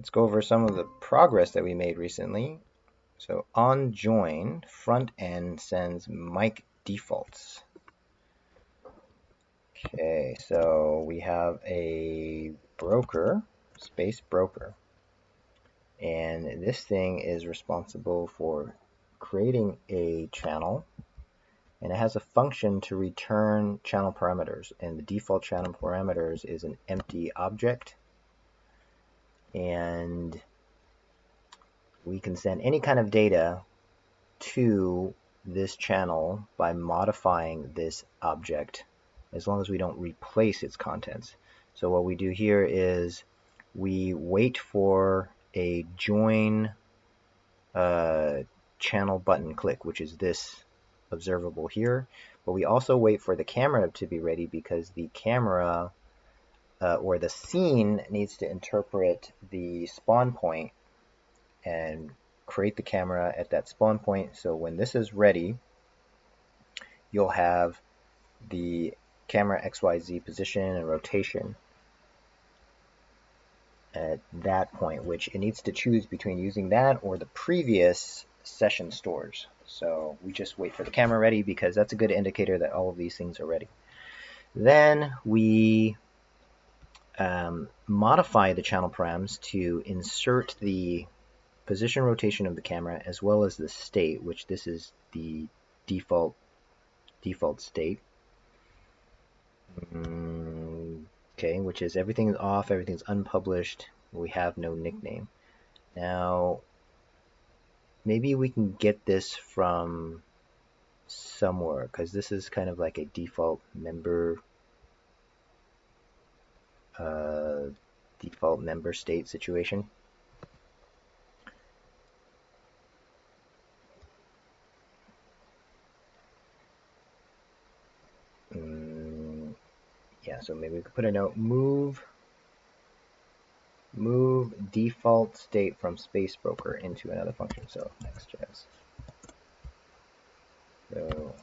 Let's go over some of the progress that we made recently. So on join, front end sends mic defaults. Okay, so we have a broker, space broker, and this thing is responsible for creating a channel, and it has a function to return channel parameters, and the default channel parameters is an empty object, and we can send any kind of data to this channel by modifying this object, as long as we don't replace its contents. So what we do here is we wait for a join channel button click, which is this observable here, but we also wait for the camera to be ready, because the camera or the scene needs to interpret the spawn point and create the camera at that spawn point. So when this is ready, you'll have the camera XYZ position and rotation at that point, which it needs to choose between using that or the previous session stores. So we just wait for the camera ready, because that's a good indicator that all of these things are ready. Then we modify the channel params to insert the position rotation of the camera as well as the state, which this is the default state. Okay, which is everything's off, everything's unpublished, we have no nickname. Now maybe we can get this from somewhere, because this is kind of like a default member state situation. Yeah, so maybe we could put a note, move default state from space broker into another function. So next.js. So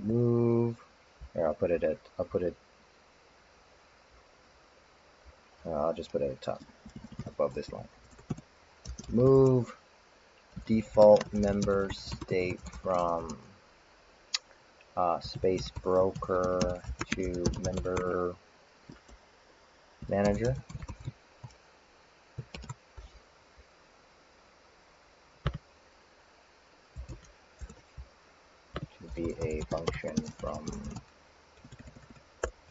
move, or I'll just put it at the top above this line. Move default member state from space broker to member manager. Should be a function from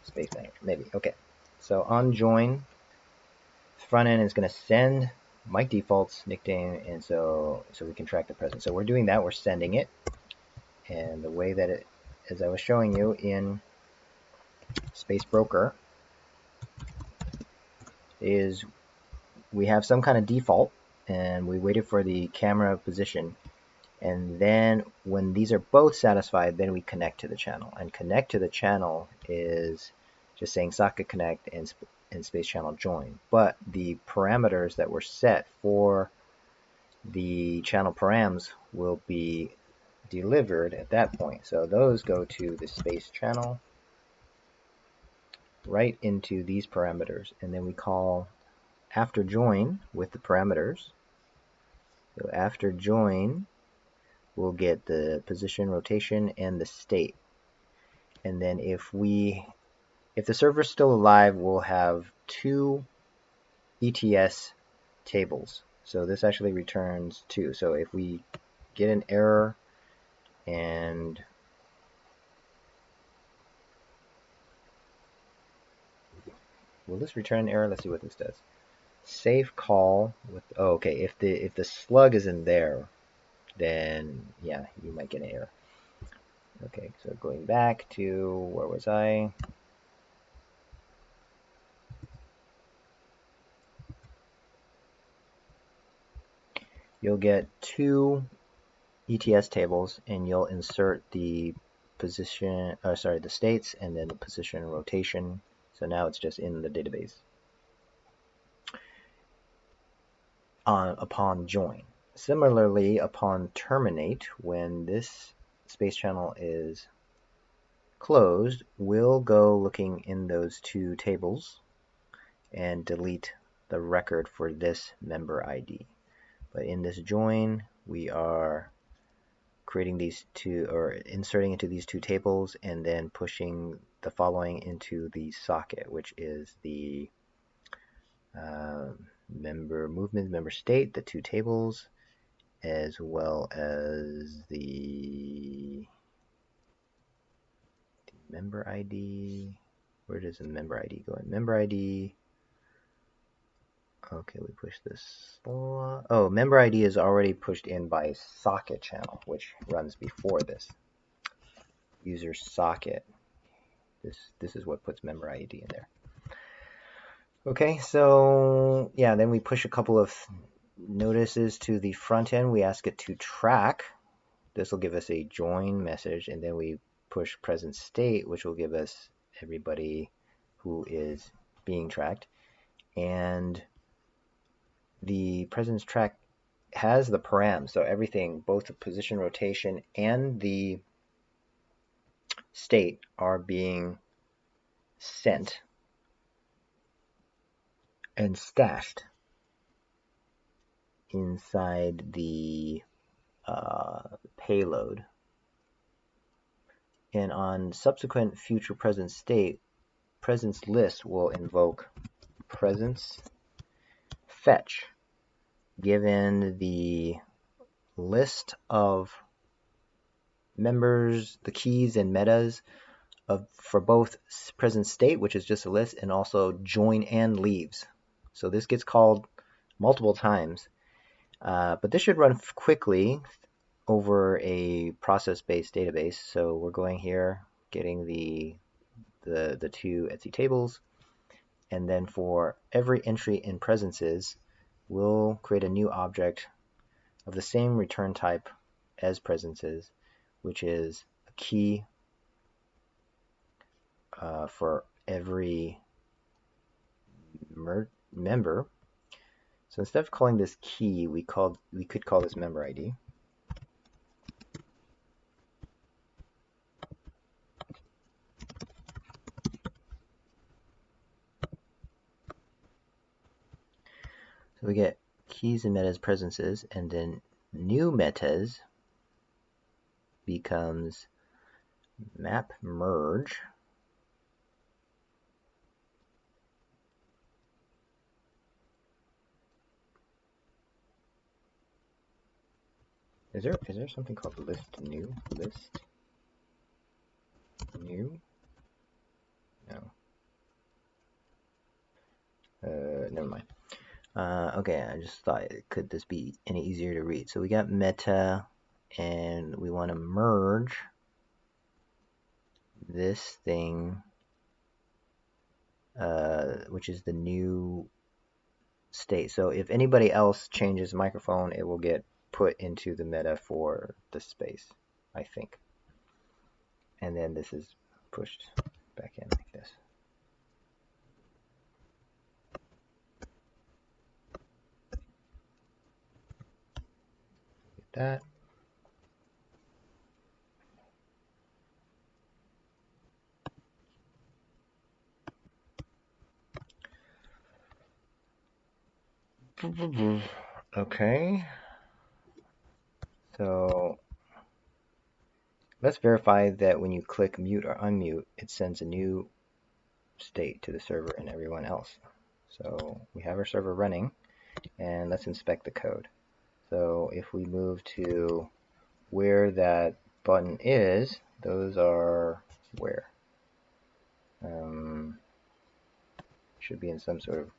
space manager, maybe. Okay, so on join, front end is going to send mic defaults, nickname, and so we can track the presence. So we're doing that, we're sending it, and the way that it, as I was showing you in space broker, is we have some kind of default and we waited for the camera position, and then when these are both satisfied, then we connect to the channel. And connect to the channel is just saying socket connect and space channel join, but the parameters that were set for the channel params will be delivered at that point. So those go to the space channel right into these parameters, and then we call after join with the parameters. So after join, we'll get the position, rotation, and the state. And then if the server's still alive, we'll have two ETS tables. So this actually returns 2. So if we get an error and will this return an error? Let's see what this does. Safe call with, oh, okay, if the slug isn't there, then yeah, you might get an error. Okay, so going back to, where was I? You'll get 2 ETS tables, and you'll insert the position, the states, and then the position and rotation. So now it's just in the database upon join. Similarly, upon terminate, when this space channel is closed, we'll go looking in those 2 tables and delete the record for this member ID. But in this join, we are creating these two, or inserting into these two tables, and then pushing the following into the socket, which is the member movement, member state, the two tables, as well as the member ID. Where does the member ID go in? Member ID. Okay, we push this. Oh, member ID is already pushed in by socket channel, which runs before this. User socket. This is what puts member ID in there. Okay, so yeah, then we push a couple of notices to the front end. We ask it to track. This will give us a join message, and then we push present state, which will give us everybody who is being tracked. And the presence track has the param, so everything, both the position, rotation, and the state are being sent and stashed inside the payload. And on subsequent future present state, presence list will invoke presence fetch, given the list of members, the keys and metas for both present state, which is just a list, and also join and leaves. So this gets called multiple times, but this should run quickly over a process-based database. So we're going here, getting the two Etsy tables, and then for every entry in presences, we'll create a new object of the same return type as presences, which is a key for every member. So instead of calling this key, we could call this member ID. So we get keys and metas presences, and then new metas becomes map merge. Is there something called list new? List new? No. Never mind. Okay, I just thought, could this be any easier to read? So we got meta, and we want to merge this thing, which is the new state. So if anybody else changes microphone, it will get put into the meta for the space, I think. And then this is pushed back in like this. Get that. Okay. So let's verify that when you click mute or unmute, it sends a new state to the server and everyone else. So we have our server running, and let's inspect the code. So if we move to where that button is, those are where? Should be in some sort of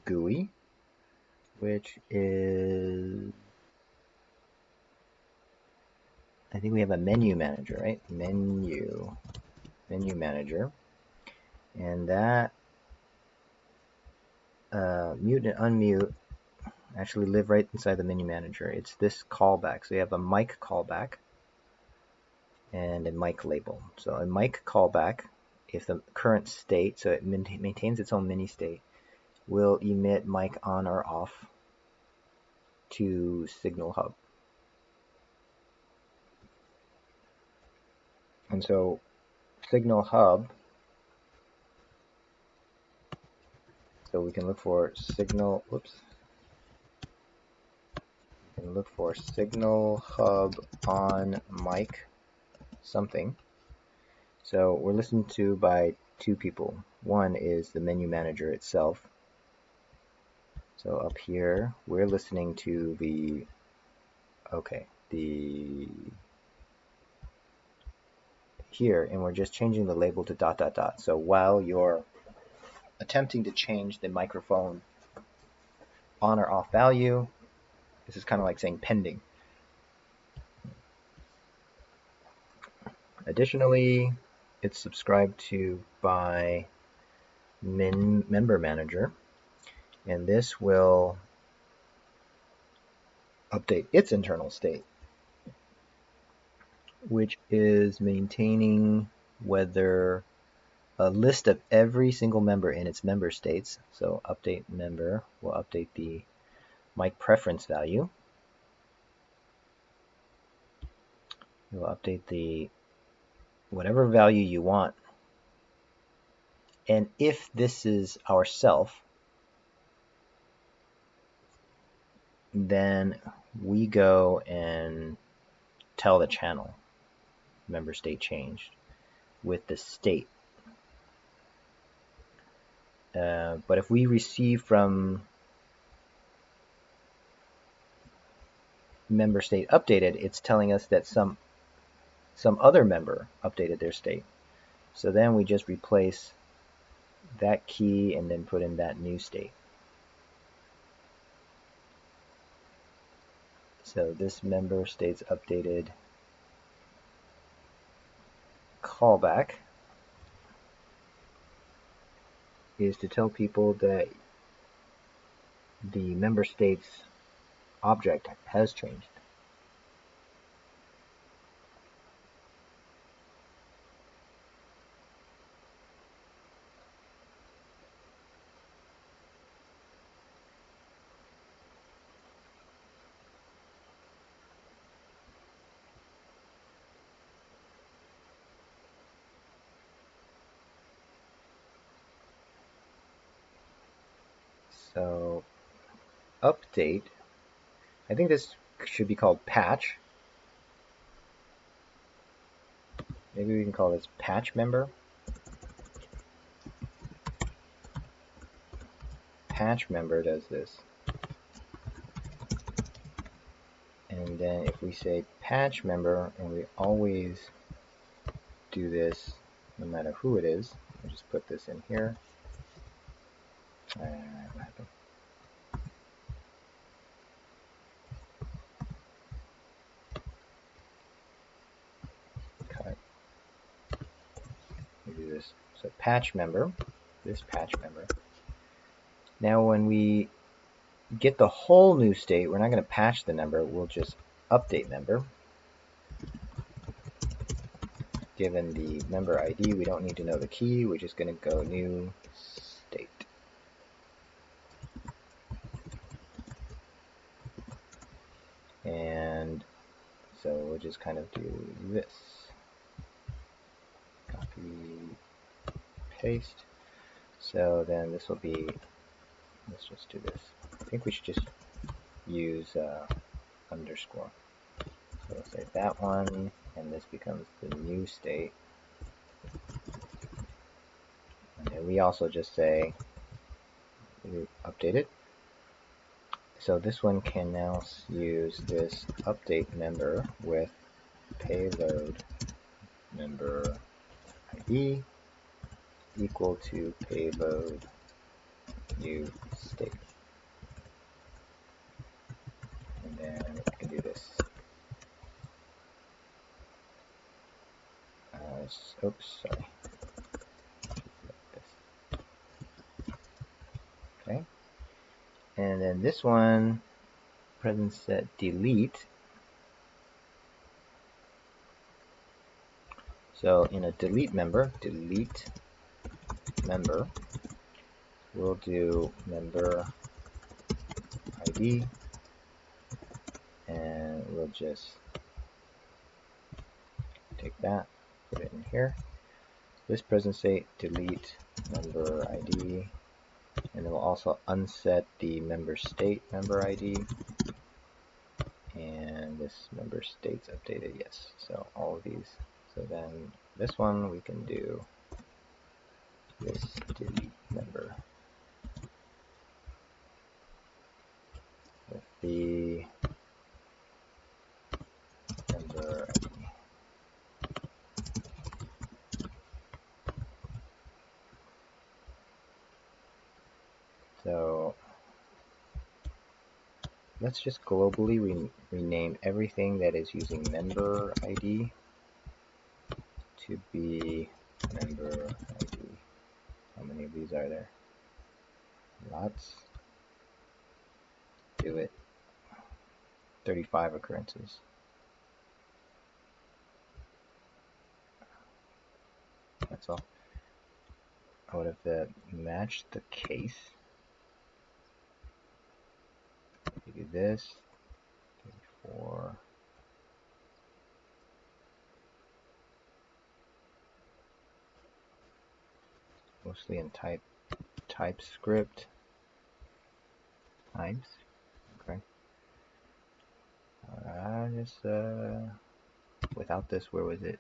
GUI, which is, I think we have a menu manager, right? Menu manager, and that mute and unmute actually live right inside the menu manager. It's this callback. So you have a mic callback and a mic label. So a mic callback, if the current state, so it maintains its own mini state, will emit mic on or off to Signal Hub. And so Signal Hub So we can look for signal, whoops, we can look for signal hub on mic something. So we're listened to by two people. One is the menu manager itself. So up here, we're listening to the here, and we're just changing the label to ... So while you're attempting to change the microphone on or off value, this is kind of like saying pending. Additionally, it's subscribed to by member manager, and this will update its internal state, which is maintaining whether a list of every single member in its member states. So update member will update the mic preference value. It will update the whatever value you want. And if this is ourself, then we go and tell the channel member state changed with the state. But if we receive from member state updated, it's telling us that some other member updated their state. So then we just replace that key and then put in that new state. So this member states updated callback is to tell people that the member states object has changed. So update, I think this should be called patch. Maybe we can call this patch member. Patch member does this. And then if we say patch member, and we always do this no matter who it is, I'll just put this in here. What happened? Cut. We do this. So patch member, this patch member. Now when we get the whole new state, we're not going to patch the number, we'll just update member. Given the member ID, we don't need to know the key, we're just going to go new state. And so we'll just kind of do this. Copy, paste. So then this will be, let's just do this. I think we should just use underscore. So we'll say that one, and this becomes the new state. And then we also just say update it. So this one can now use this update member with payload member ID equal to payload new state. And then we can do this. Oops, sorry. Okay. And then this one, present set delete. So in a delete member, we'll do member ID, and we'll just take that, put it in here. This present state delete member ID, And then we'll also unset the member state member ID. And this member state's updated, yes. So all of these. So then this one we can do this delete member with the member ID. So let's just globally rename everything that is using member ID to be member ID. How many of these are there? Lots. Do it. 35 occurrences. That's all. I would have matched the case. You do this. 34. Mostly in TypeScript. Types. Okay. Just without this, where was it?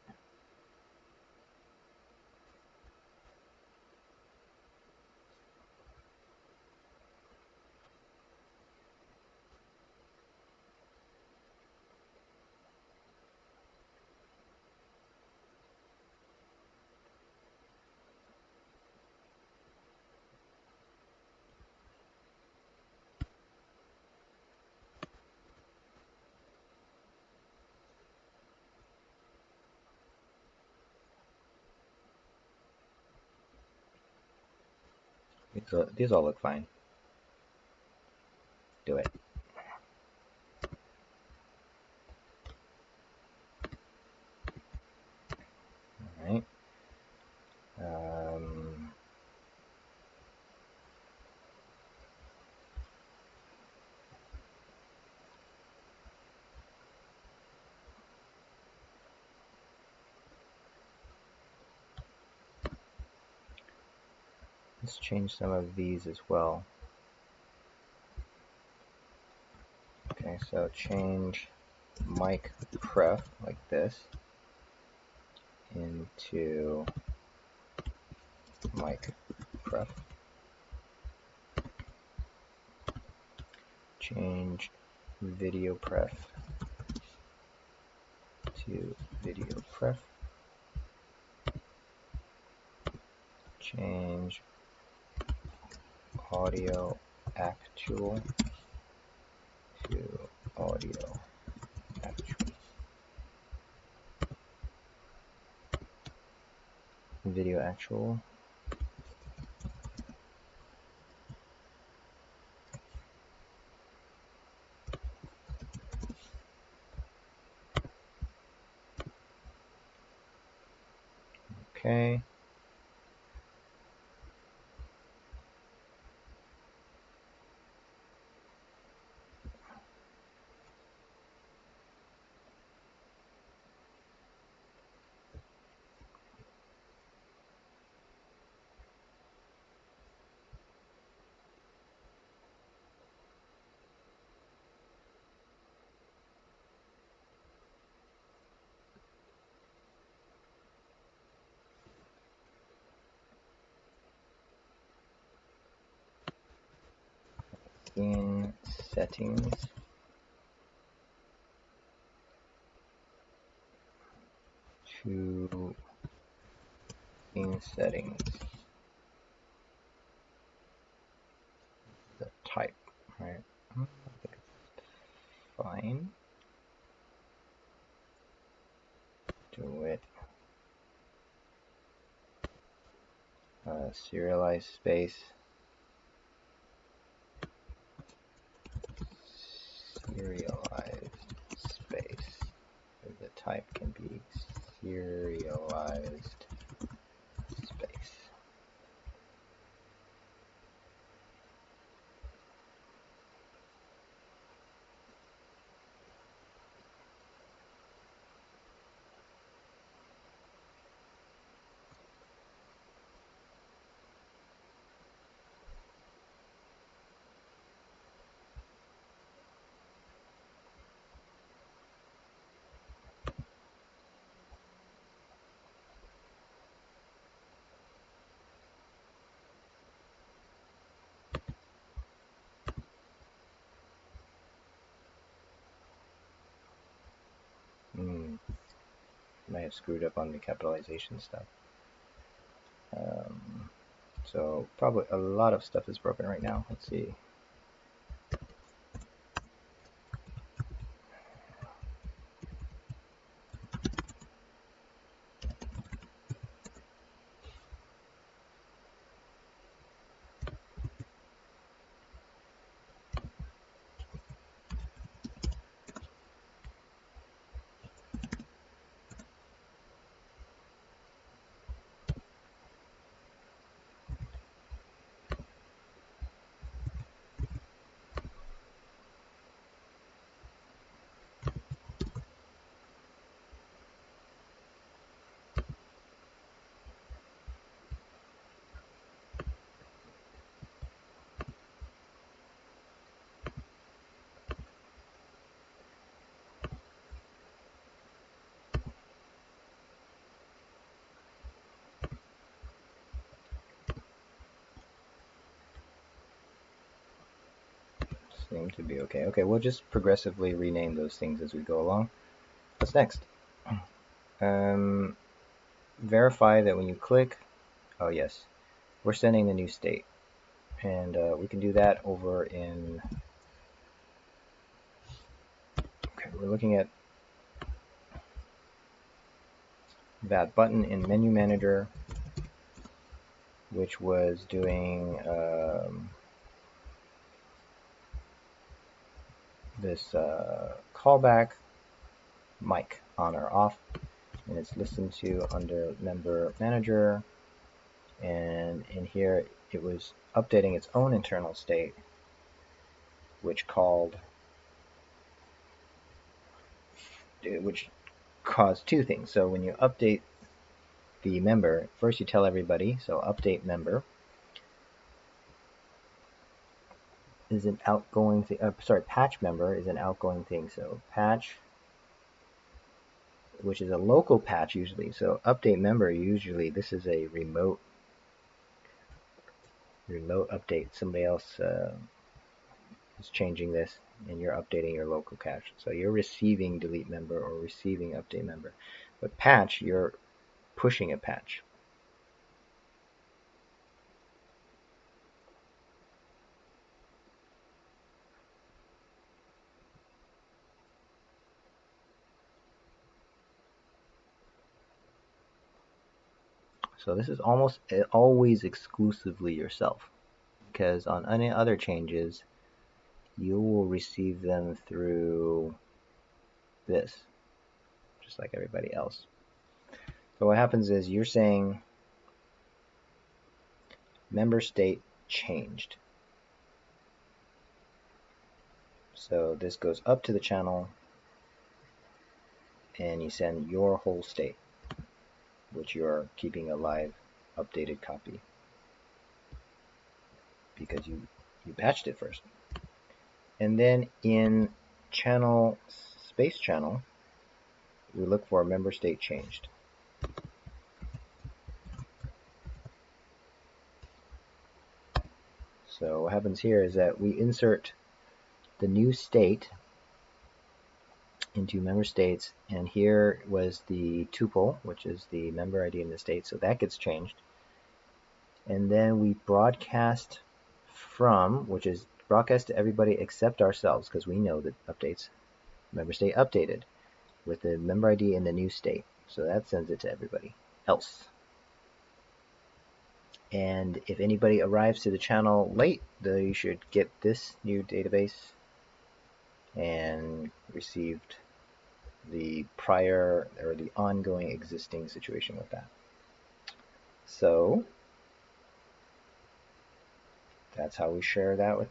These all look fine. Do it. All right. Let's change some of these as well. Okay, so change mic pref like this into mic pref. Change video pref to video pref. Change audio actual to audio actual. Video actual. Okay. In settings, to in settings, the type, right? I think it's fine. Do it. Serialized space. Serialized space. The type can be serialized space. have screwed up on the capitalization stuff. So probably a lot of stuff is broken right now. Let's see. Seem to be okay. Okay, we'll just progressively rename those things as we go along. What's next? Verify that when you click, oh yes, we're sending the new state. And we can do that over in, okay, we're looking at that button in Menu Manager, which was doing this callback mic on or off, and it's listened to under Member Manager, and in here it was updating its own internal state, which caused two things. So when you update the member, first you tell everybody, so update member is an outgoing thing, patch member is an outgoing thing. So patch, which is a local patch usually. So update member, usually this is a remote update. Somebody else is changing this and you're updating your local cache. So you're receiving delete member or receiving update member. But patch, you're pushing a patch. So this is almost always exclusively yourself, because on any other changes, you will receive them through this, just like everybody else. So what happens is you're saying member state changed. So this goes up to the channel and you send your whole state, which you're keeping a live updated copy because you patched it first. And then in channel space channel, we look for member state changed. So what happens here is that we insert the new state into member states, and here was the tuple, which is the member ID in the state, so that gets changed. And then we broadcast from, which is broadcast to everybody except ourselves, because we know that updates member state updated with the member ID in the new state, so that sends it to everybody else. And if anybody arrives to the channel late, they should get this new database and received the prior or the ongoing existing situation with that. So that's how we share that with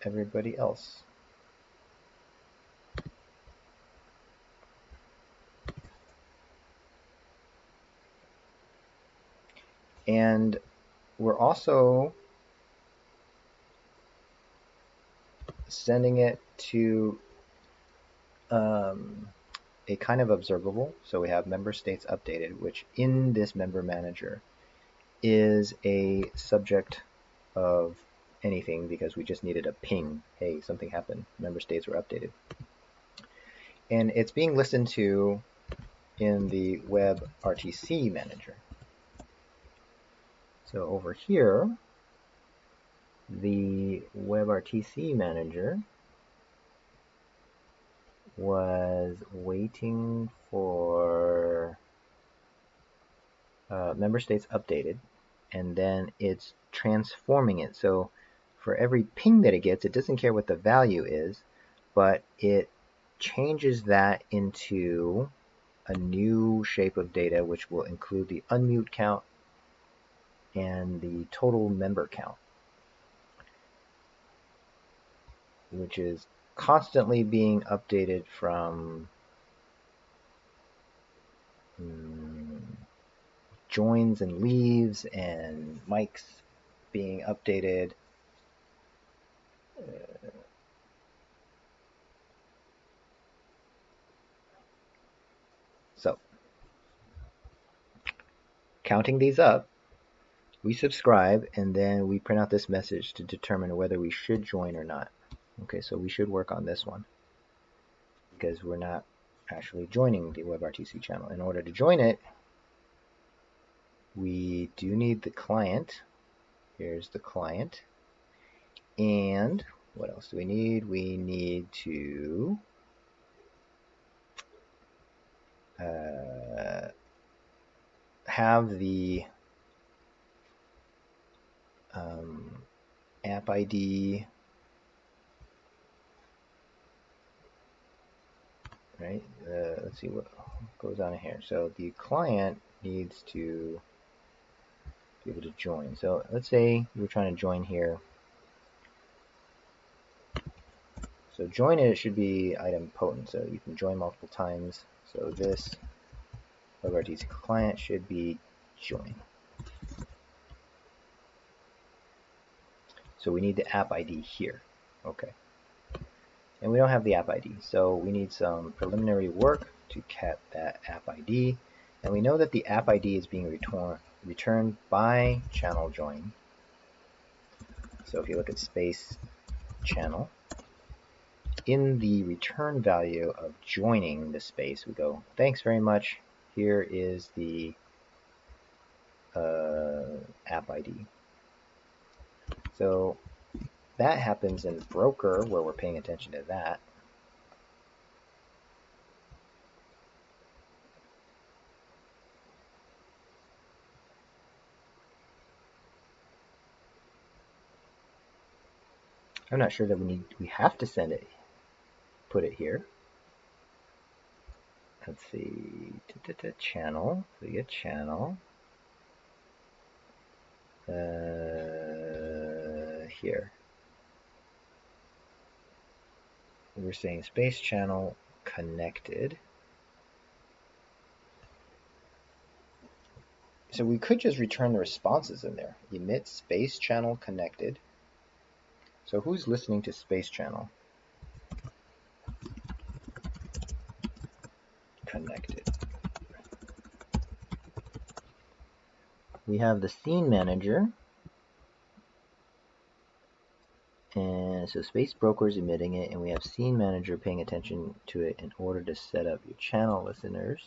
everybody else. And we're also sending it to a kind of observable. So we have member states updated, which in this member manager is a subject of anything because we just needed a ping. Hey, something happened. Member states were updated. And it's being listened to in the WebRTC manager. So over here, the WebRTC manager was waiting for member states updated, and then it's transforming it. So for every ping that it gets, it doesn't care what the value is, but it changes that into a new shape of data, which will include the unmute count and the total member count, which is constantly being updated from joins and leaves and mics being updated. So counting these up, we subscribe, and then we print out this message to determine whether we should join or not. Okay, so we should work on this one because we're not actually joining the WebRTC channel. In order to join it, we do need the client. Here's the client. And what else do we need? We need to have the app ID, right? Let's see what goes on here. So the client needs to be able to join. So let's say we're trying to join here. So join it should be idempotent, so you can join multiple times. So this WebRTC client should be join. So we need the app ID here. Okay. And we don't have the app ID, so we need some preliminary work to get that app ID. And we know that the app ID is being returned by channel join. So if you look at space channel, in the return value of joining the space, we go, thanks very much. Here is the app ID. So that happens in broker, where we're paying attention to that. I'm not sure that we have to send it, put it here. Let's see, channel, so we get channel. Here. We're saying space channel connected. So we could just return the responses in there. Emit space channel connected. So who's listening to space channel? Connected. We have the scene manager. And so space broker is emitting it, and we have scene manager paying attention to it in order to set up your channel listeners.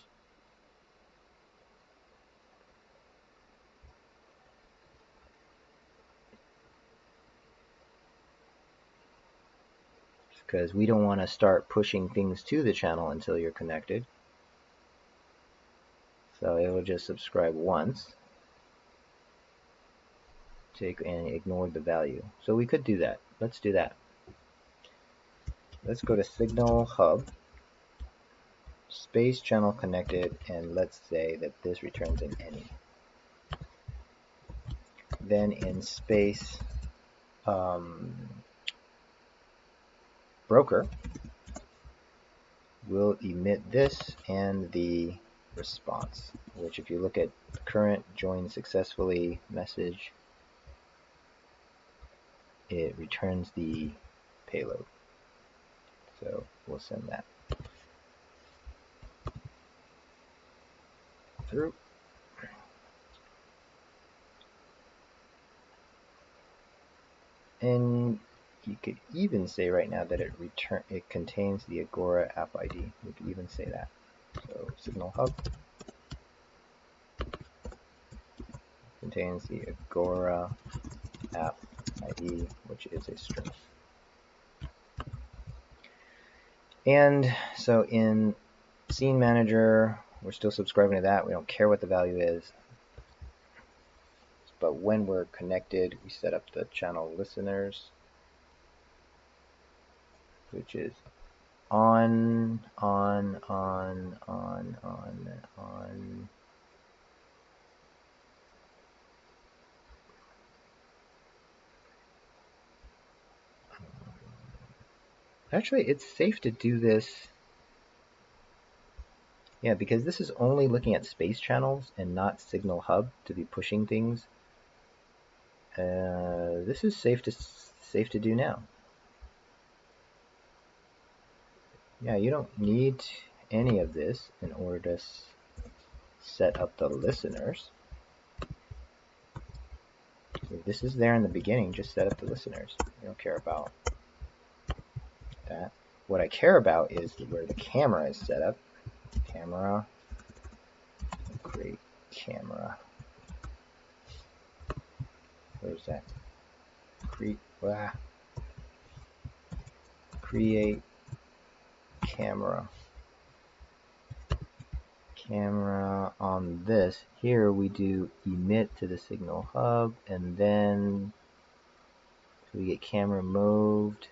Because we don't want to start pushing things to the channel until you're connected. So it will just subscribe once, take and ignore the value. So we could do that. Let's do that. Let's go to Signal Hub, space channel connected, and let's say that this returns an any. Then in space broker, we'll emit this and the response, which if you look at current join successfully message, it returns the payload. So we'll send that through. And you could even say right now that it contains the Agora app ID. We could even say that. So signal hub contains the Agora app ID, which is a string. And so in Scene Manager, we're still subscribing to that. We don't care what the value is. But when we're connected, we set up the channel listeners, which is on. Actually, it's safe to do this. Yeah, because this is only looking at space channels and not signal hub to be pushing things. This is safe to do now. Yeah, you don't need any of this in order to set up the listeners. If this is there in the beginning, just set up the listeners. I don't care about that. What I care about is where the camera is set up. Camera, create camera. Where's that? Create camera. Camera on this. Here we do emit to the signal hub, and then we get camera moved,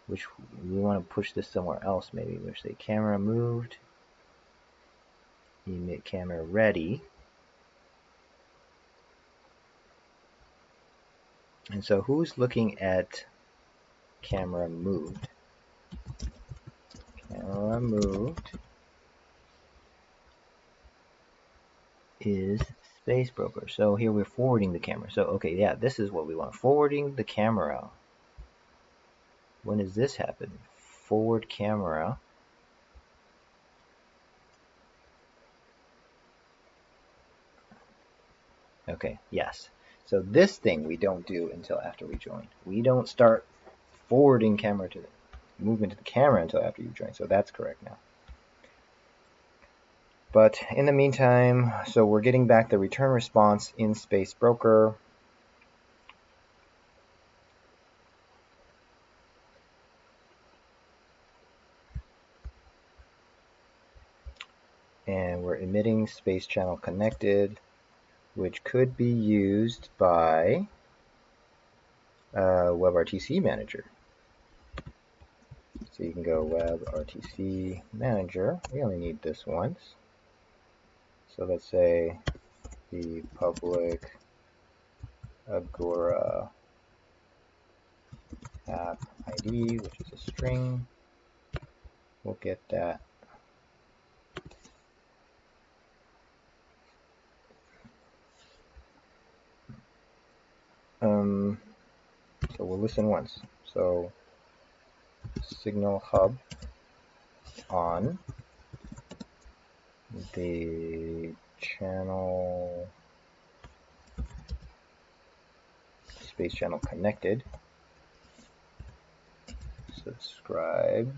which we want to push this somewhere else. Maybe we say camera moved, emit camera ready. And so who's looking at camera moved? Camera moved is Space Broker. So here we're forwarding the camera. So okay, yeah, this is what we want. Forwarding the camera. When does this happen? Forward camera. Okay, yes. So this thing we don't do until after we join. We don't start forwarding camera to the movement to the camera until after you join. So that's correct now. But in the meantime, so we're getting back the return response in Space Broker. And we're emitting space channel connected, which could be used by WebRTC Manager. So you can go WebRTC Manager. We only need this once. So let's say the public Agora app ID, which is a string. We'll get that. So we'll listen once. So signal hub on the channel space channel connected. Subscribe.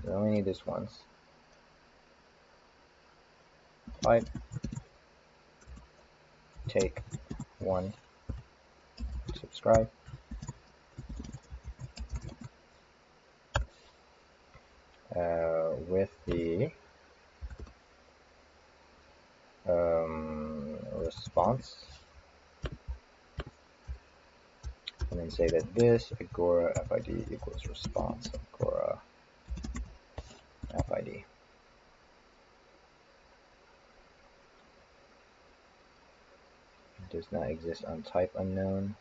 We only need this once. Pipe. Take one. Subscribe. With the response, and then say that this Agora app ID equals response Agora app ID. It does not exist on type unknown.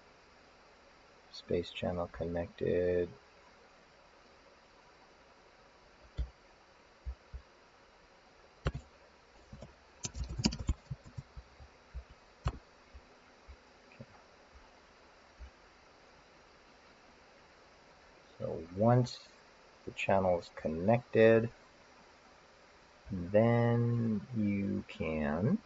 Space channel connected. So once the channel is connected, then you can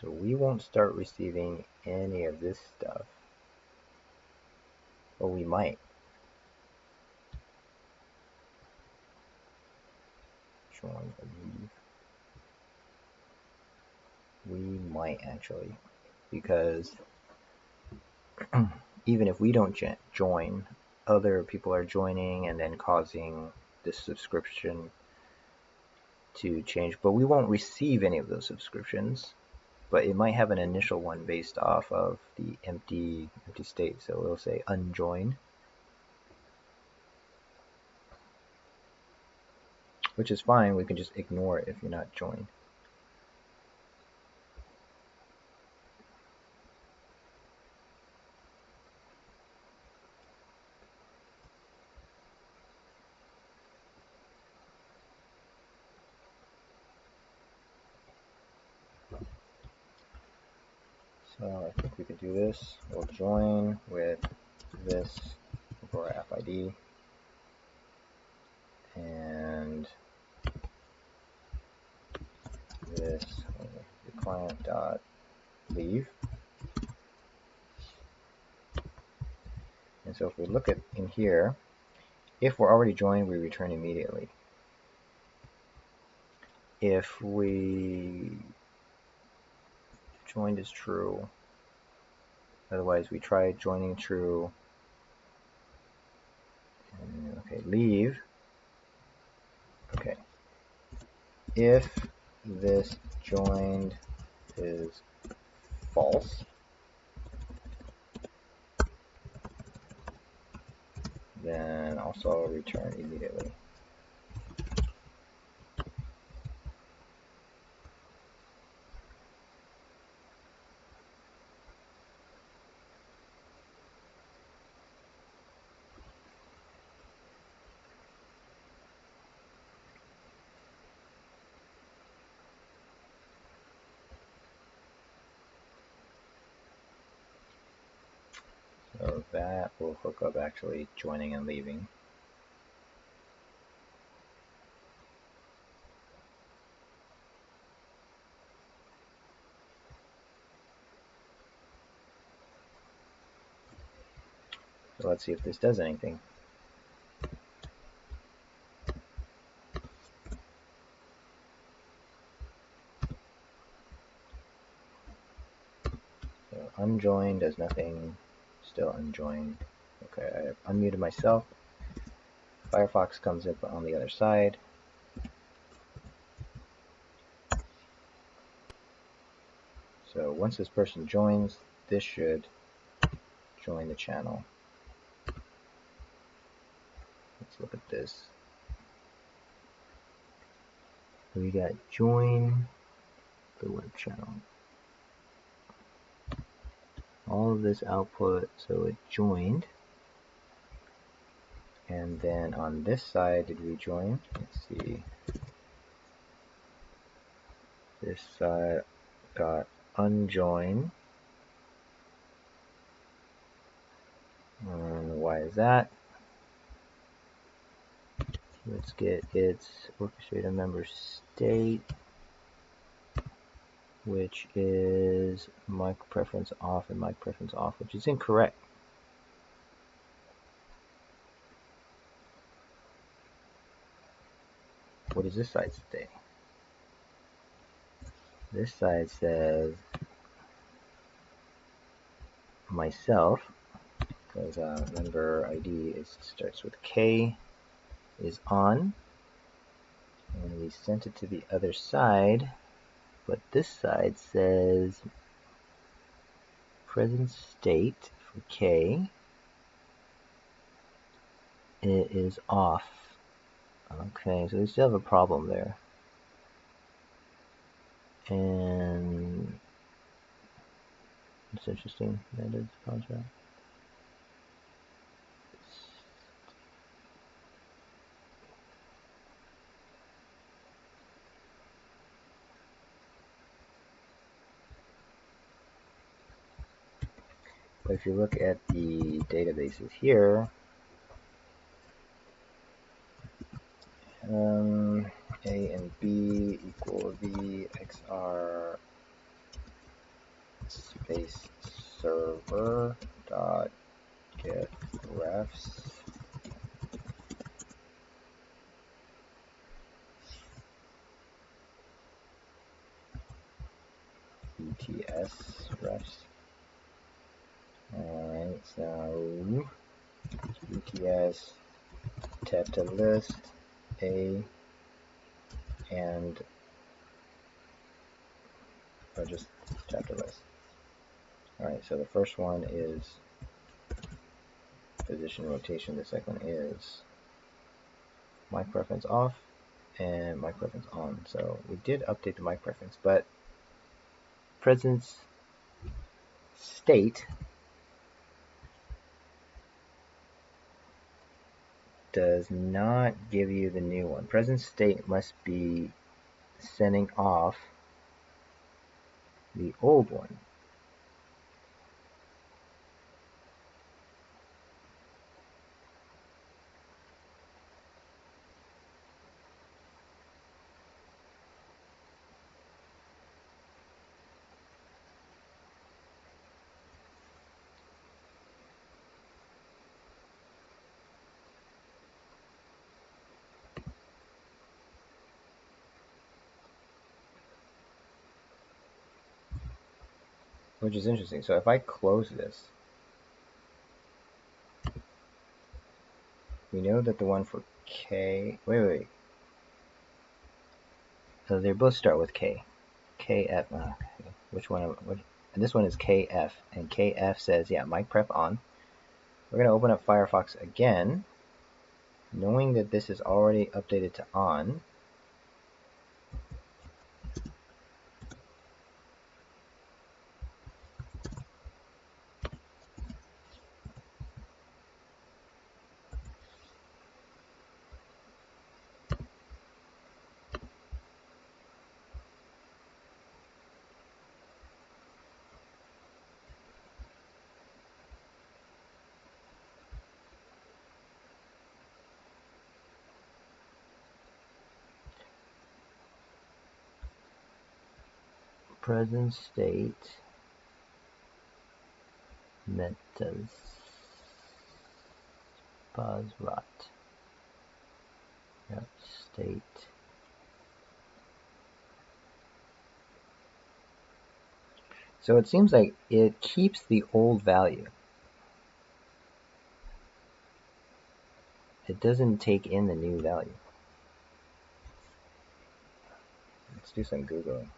So we won't start receiving any of this stuff. Well, we might. Join, leave. We might actually, because even if we don't join, other people are joining and then causing this subscription to change. But we won't receive any of those subscriptions. But it might have an initial one based off of the empty state. So it'll say unjoined, which is fine. We can just ignore it if you're not joined. So I think we could do this. We'll join with this for our app ID, and this the client dot leave. And so if we look at in here, if we're already joined, we return immediately. If we joined is true, otherwise we try joining true. And, okay, leave. Okay. If this joined is false, then also return immediately. So that will hook up actually joining and leaving. So let's see if this does anything. So unjoined does nothing, still unjoined. Okay, I unmuted myself. Firefox comes up on the other side. So once this person joins, this should join the channel. Let's look at this. We got join the web channel. All of this output, so it joined. And then on this side, did we join? Let's see. This side got unjoined. And why is that? Let's get its orchestrator member state, which is mic preference off and mic preference off, which is incorrect. What does this side say? This side says myself, because member ID starts with K, is on, and we sent it to the other side, but this side says present state for K, it is off. Okay, so we still have a problem there. And it's interesting. That is contract. But if you look at the databases here, A and B equal V XR space server dot get refs ETS refs. Alright, so ETS tab to list A and or just tab to list. Alright, so the first one is position rotation, the second one is mic preference off and mic preference on. So we did update the mic preference, but presence state does not give you the new one. Present state must be sending off the old one. Which is interesting. So if I close this, we know that the one for K, wait. So they both start with K. KF, which one? And this one is KF, and KF says, yeah, mic prep on. We're going to open up Firefox again, knowing that this is already updated to on. Present state metas Basrat. Yep, state. So it seems like it keeps the old value. It doesn't take in the new value. Let's do some Googling.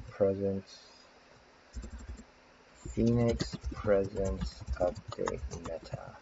Presence Phoenix presence update meta.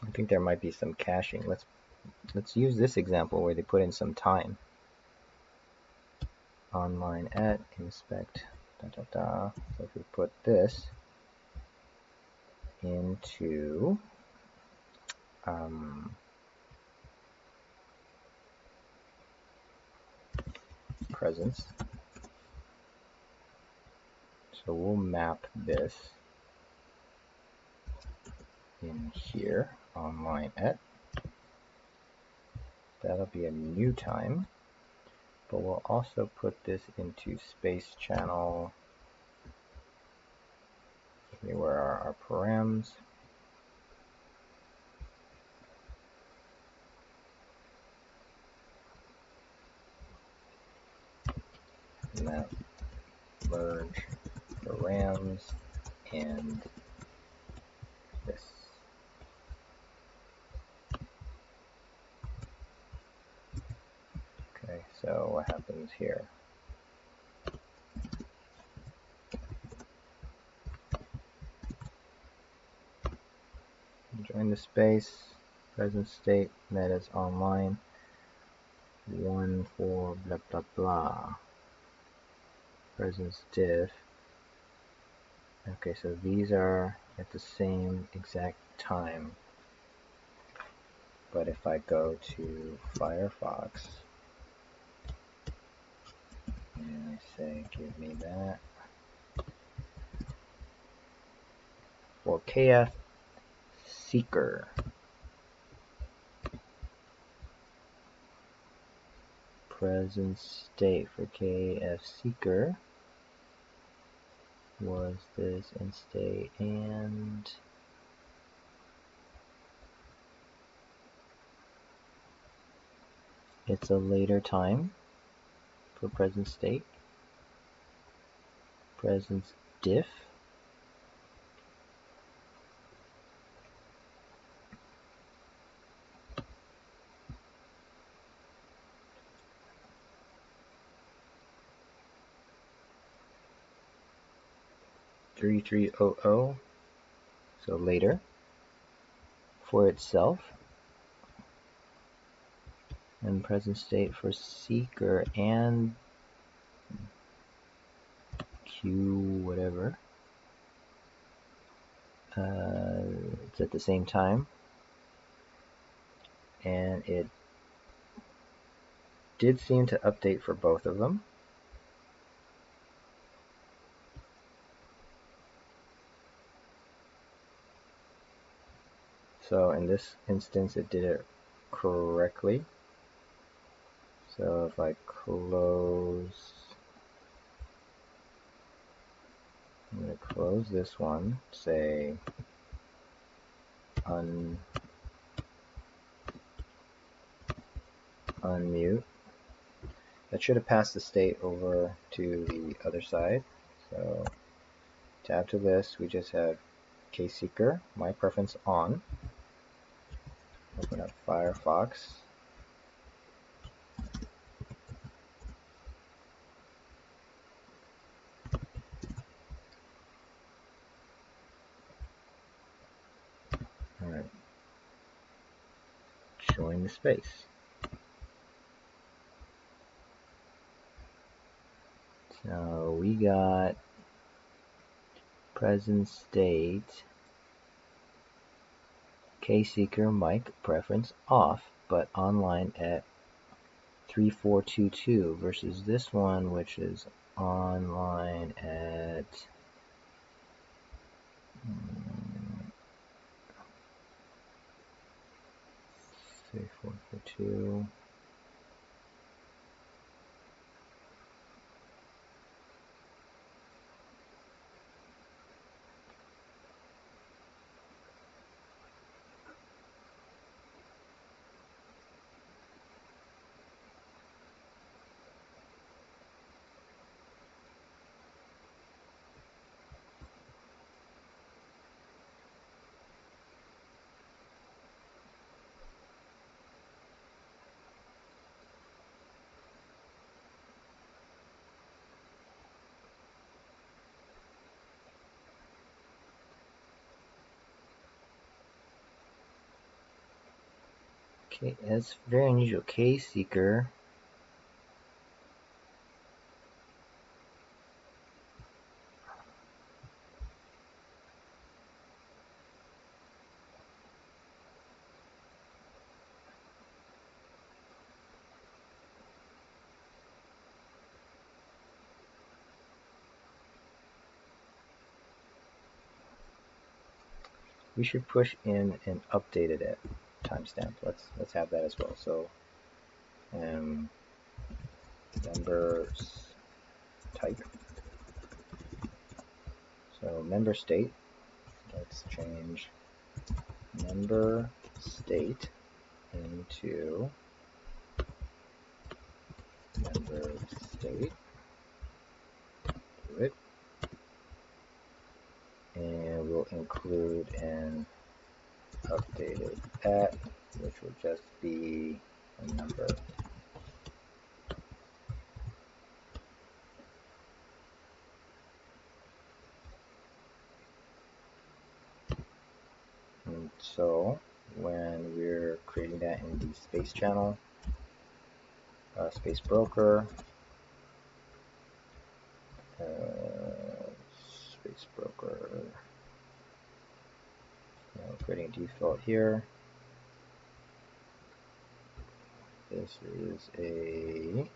I think there might be some caching. Let's use this example where they put in some time. Online at inspect So if we put this into presence, so we'll map this in here, online at. That'll be a new time, but we'll also put this into space channel Okay, where are our params? Map merge params and this. Okay, so what happens here? Join the space, present state, metas online, 1 for blah blah blah, presence diff. Okay, so these are at the same exact time. But if I go to Firefox and I say give me that for KF Seeker, present state for KF Seeker was this end state, and it's a later time for present state. Presence diff. $3300, so later, for itself, and present state for seeker and Q whatever. It's at the same time, and it did seem to update for both of them. So in this instance it did it correctly. So if I close, I'm going to close this one, say unmute. That should have passed the state over to the other side. So tab to list, we just have KSeeker, my preference on. Open up Firefox. Alright. Join the space. So we got present state, KSeeker mic preference off, but online at 3422 versus this one, which is online at 3442. Okay, that's very unusual. KSeeker. We should push in an updated timestamp. Let's have that as well. So members type. So member state Let's change member state into member state. Do it. And we'll include an updated at, which will just be a number. And so when we're creating that in the space channel, space broker, space broker, creating a default here. This is a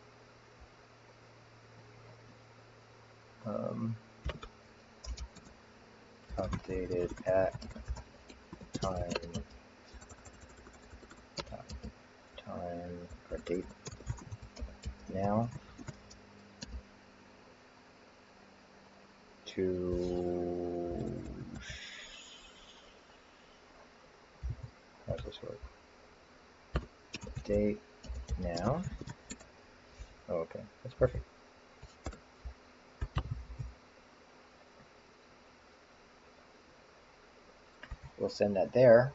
updated at time or date now to how's this work? Date now. Oh, okay, that's perfect. We'll send that there.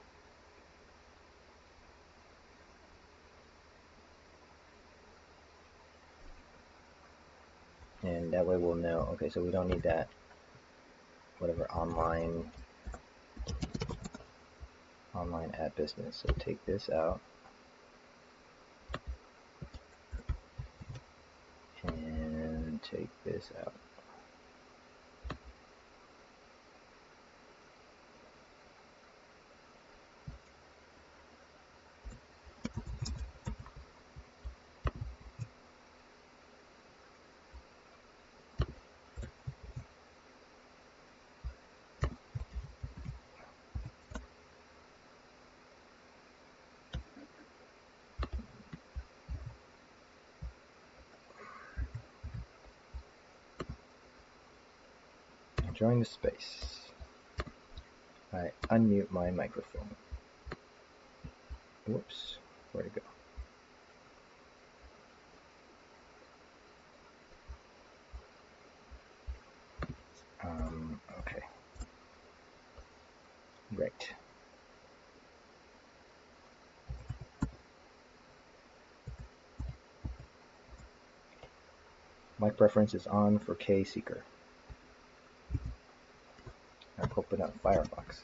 And that way we'll know, okay, so we don't need that, whatever, online at business. So take this out. And take this out. Join the space. I unmute my microphone. Whoops, where'd it go? Okay. Right. Mic preference is on for KSeeker. I'll open up Firefox.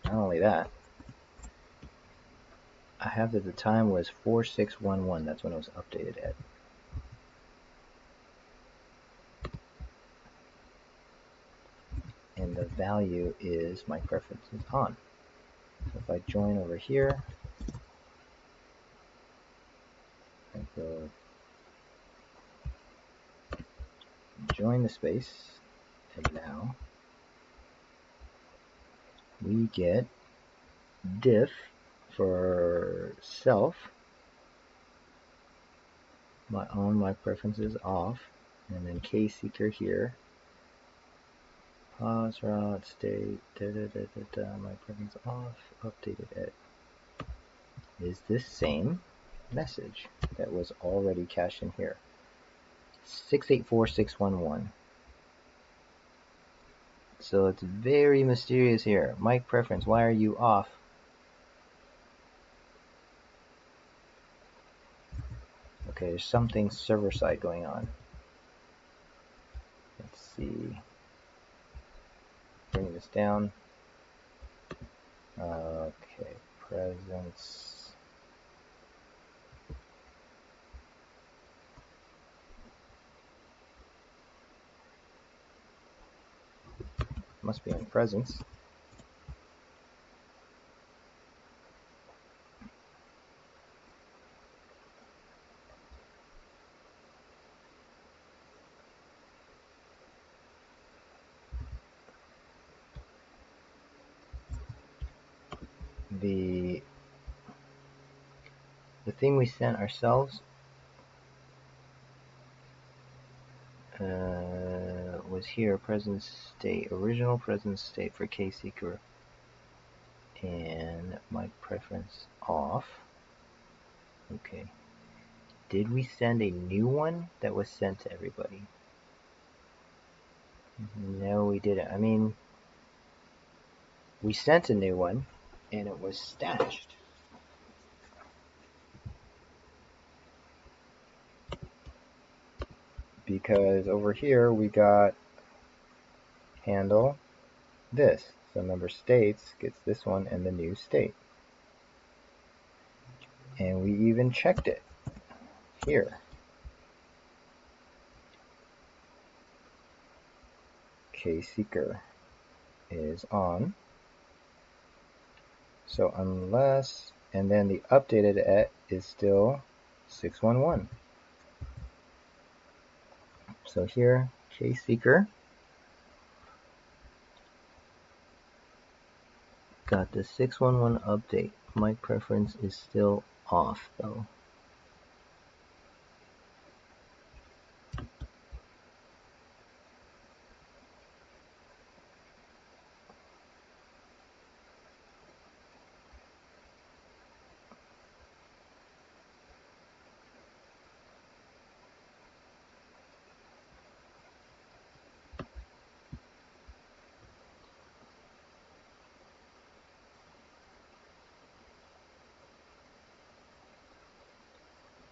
Not only that, I have that the time was 4611. That's when it was updated at. And the value is my preference is on. So if I join over here, I go join the space, and now we get diff for self, my on, my preferences off, and then KSeeker here, pause, route, state, my preference off, updated at, is this same message that was already cached in here. 684611. So it's very mysterious here. Mic preference, why are you off? Okay, there's something server side going on. Let's see. Bring this down. Okay, presence. Must be in presence. The thing we sent ourselves was here, present state, original present state for KSeeker, and mic preference off. Okay. Did we send a new one that was sent to everybody? No, we didn't. I mean, we sent a new one, and it was stashed. Because over here we got handle this. So member states gets this one and the new state. And we even checked it here. KSeeker is on. So unless, and then the updated et is still 611. So here, KSeeker got the 611 update. Mic preference is still off though.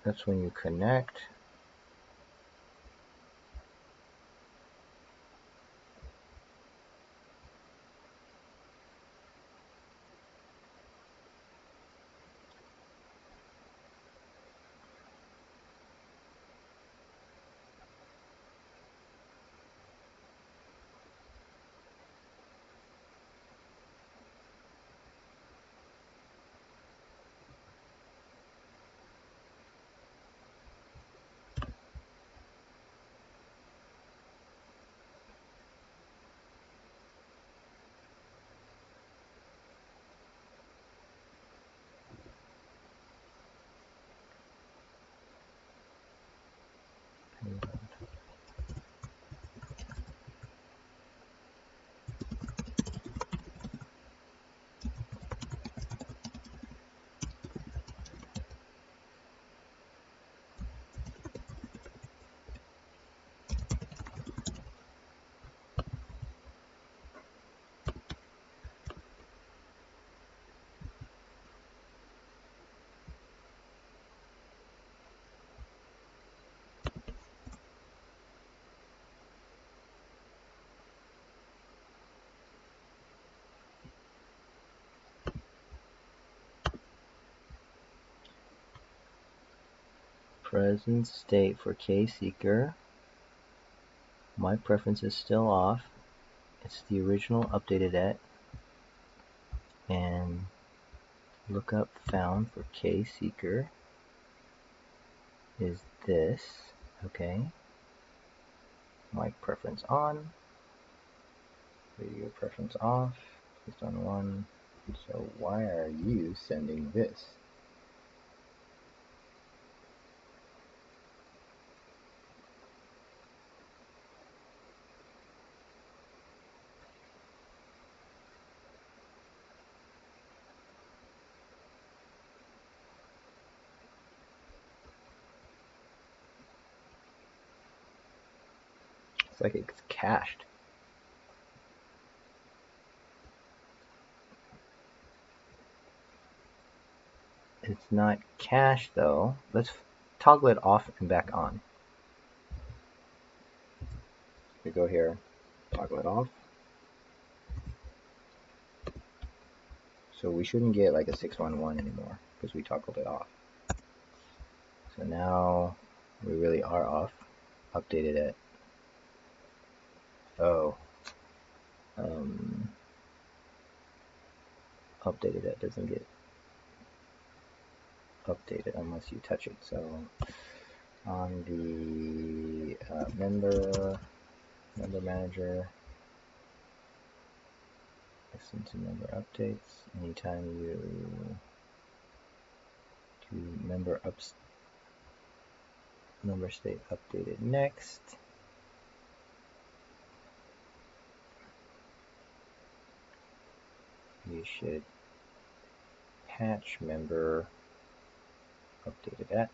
That's when you connect. Present state for KSeeker. My preference is still off. It's the original updated et. And lookup found for KSeeker is this. Okay. Mic preference on. Radio preference off. Based on one. So why are you sending this? It's like it's cached. It's not cached though. Let's toggle it off and back on. We go here, toggle it off. So we shouldn't get like a 611 anymore because we toggled it off. So now we really are off. Updated it. Oh. Updated it doesn't get updated unless you touch it. So on the member manager, listen to member updates. Anytime you to member state updated next. You should patch member updated at.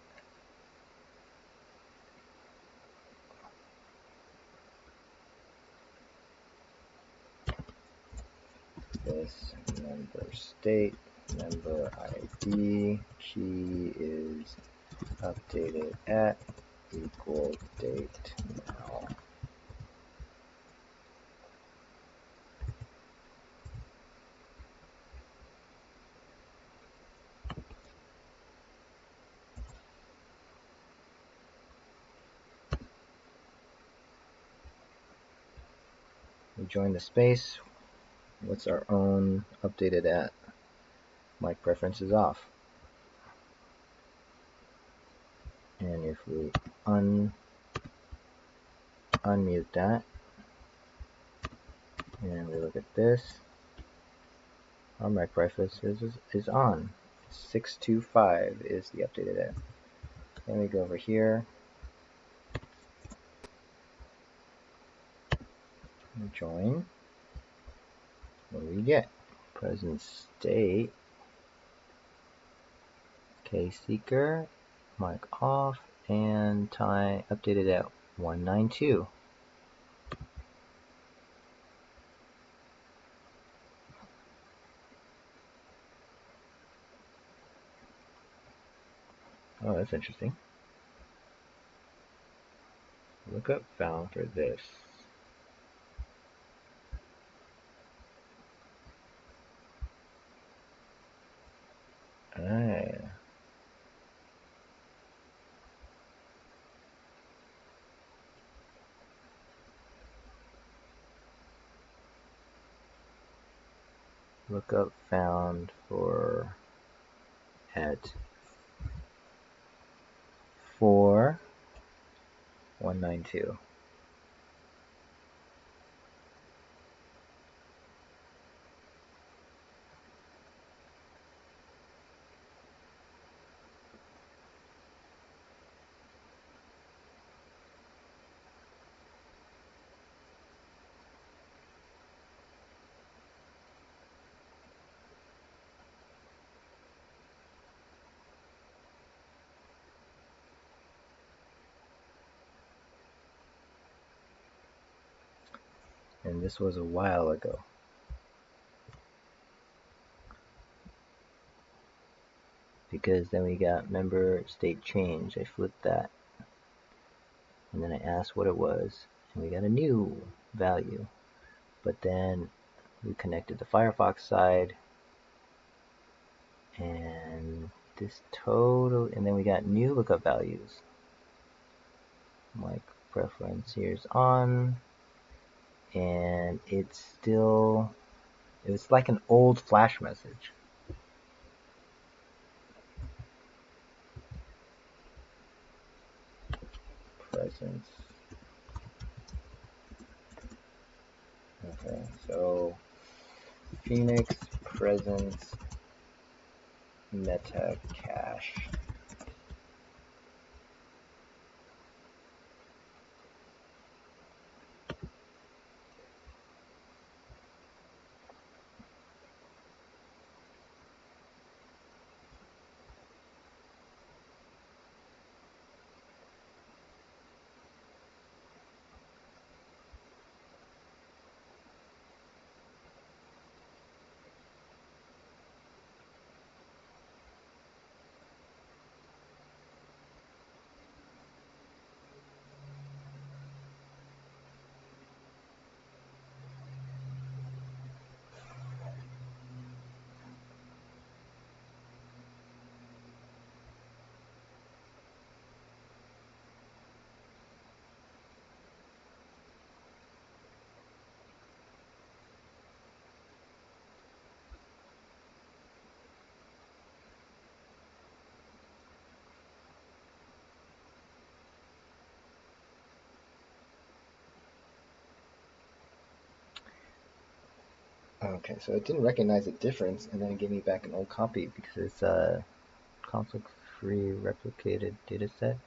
This member state, member ID, key is updated at equal date now. We join the space. What's our own updated at? Mic preference is off. And if we unmute that, and we look at this, our mic preference is on. 625 is the updated at. Then we go over here, and join. What do we get? Present state, case seeker, mic off, and time updated at 192. Oh, that's interesting. Lookup found for this. Lookup found for at 4192. And this was a while ago. Because then we got member state change. I flipped that. And then I asked what it was. And we got a new value. But then we connected the Firefox side. And this total, and then we got new lookup values. Mic preference here's on. And it's like an old Flash message. Presence. Okay, so Phoenix presence meta cache. Okay, so it didn't recognize a difference, and then it gave me back an old copy because it's conflict free replicated dataset.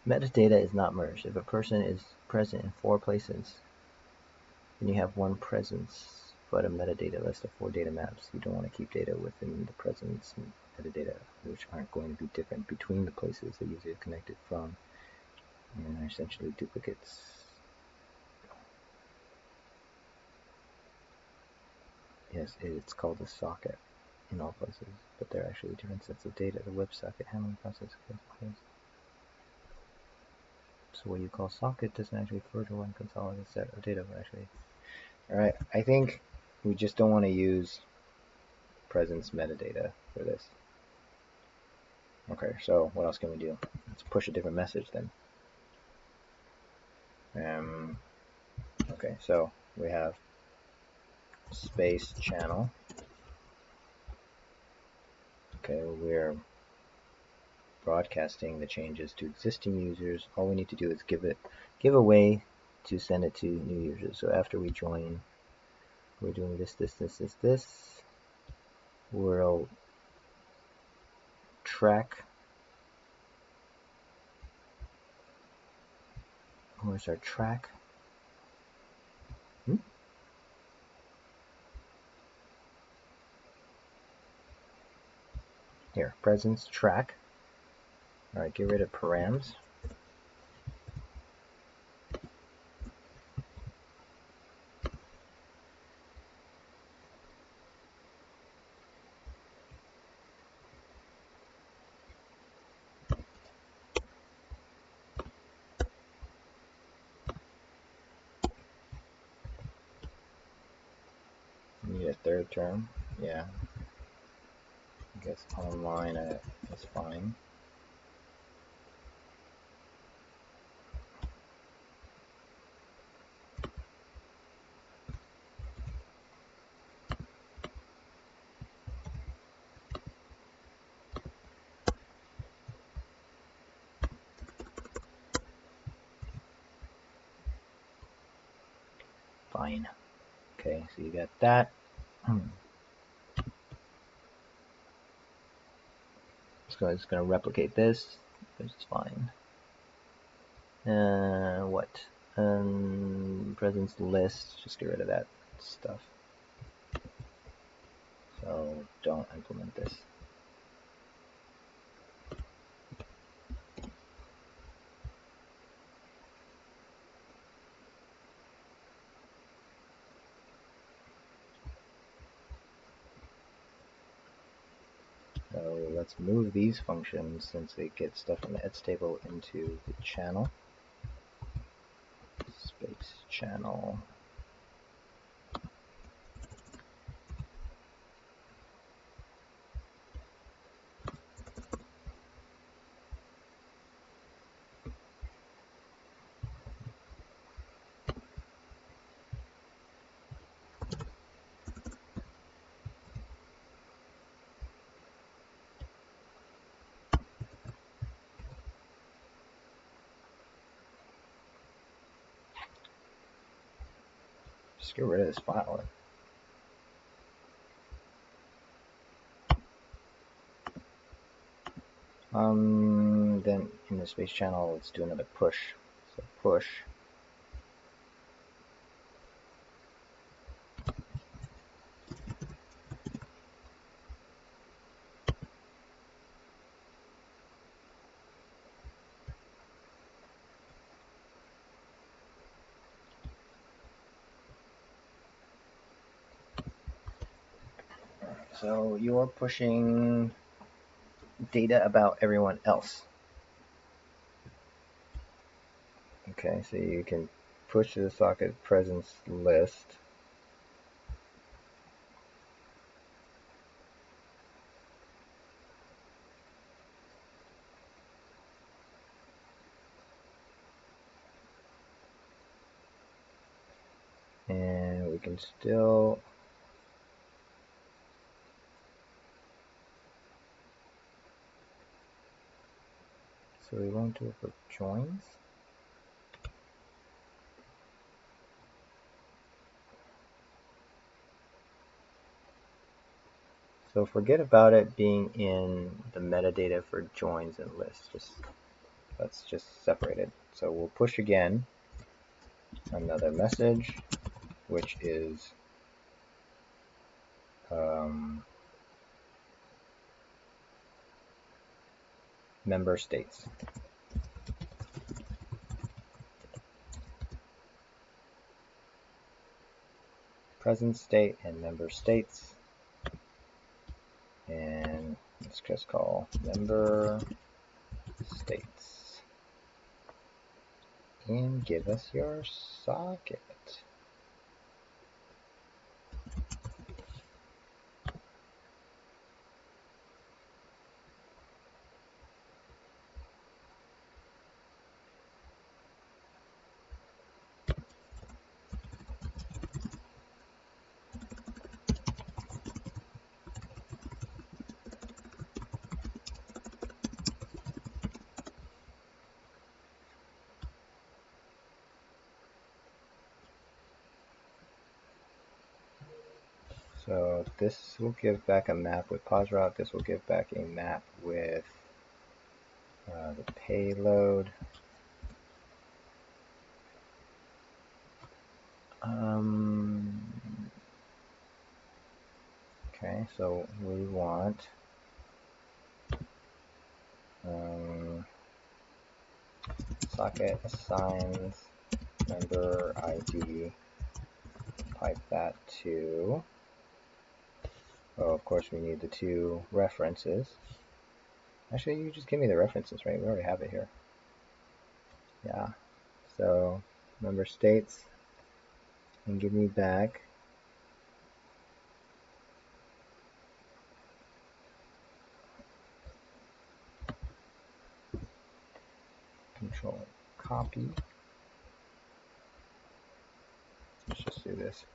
Metadata is not merged. If a person is present in 4 places, then you have one presence, but a metadata list of 4 data maps. You don't want to keep data within the presence and metadata, which aren't going to be different between the places that user is connected from, and are essentially duplicates. Yes, it's called a socket in all places, but they're actually different sets of data. The WebSocket handling process. So what you call socket doesn't actually refer to one consolidated set of data, but actually. Alright, I think we just don't want to use presence metadata for this. Okay, so what else can we do? Let's push a different message then. Okay, so we have space channel. Okay, we're broadcasting the changes to existing users. All we need to do is give a way to send it to new users. So after we join, we're doing this. We'll track. Where's our track? Here, presence track. Alright, get rid of params. Need a third term. Yeah. I guess online is fine. Fine. Okay, so you got that. It's going to replicate this, which is fine. What? Presence list, just get rid of that stuff. So don't implement this. So let's move these functions, since they get stuff from the ets table, into the channel. Space channel. Just get rid of this file. Then in the space channel, let's do another push. So push. So you're pushing data about everyone else. Okay, so you can push to the socket presence list. And we can still so we won't do it for joins. So forget about it being in the metadata for joins and lists. Let's just separate it. So we'll push again another message, which is member states. Present state and member states. And let's just call member states. And give us your socket. So this will give back a map with pause route. This will give back a map with the payload. Okay, so we want socket assigns member ID. Pipe that to. Oh, of course, we need the two references. Actually, you just give me the references, right? We already have it here. Yeah. So member states and give me back control copy. Let's just do this.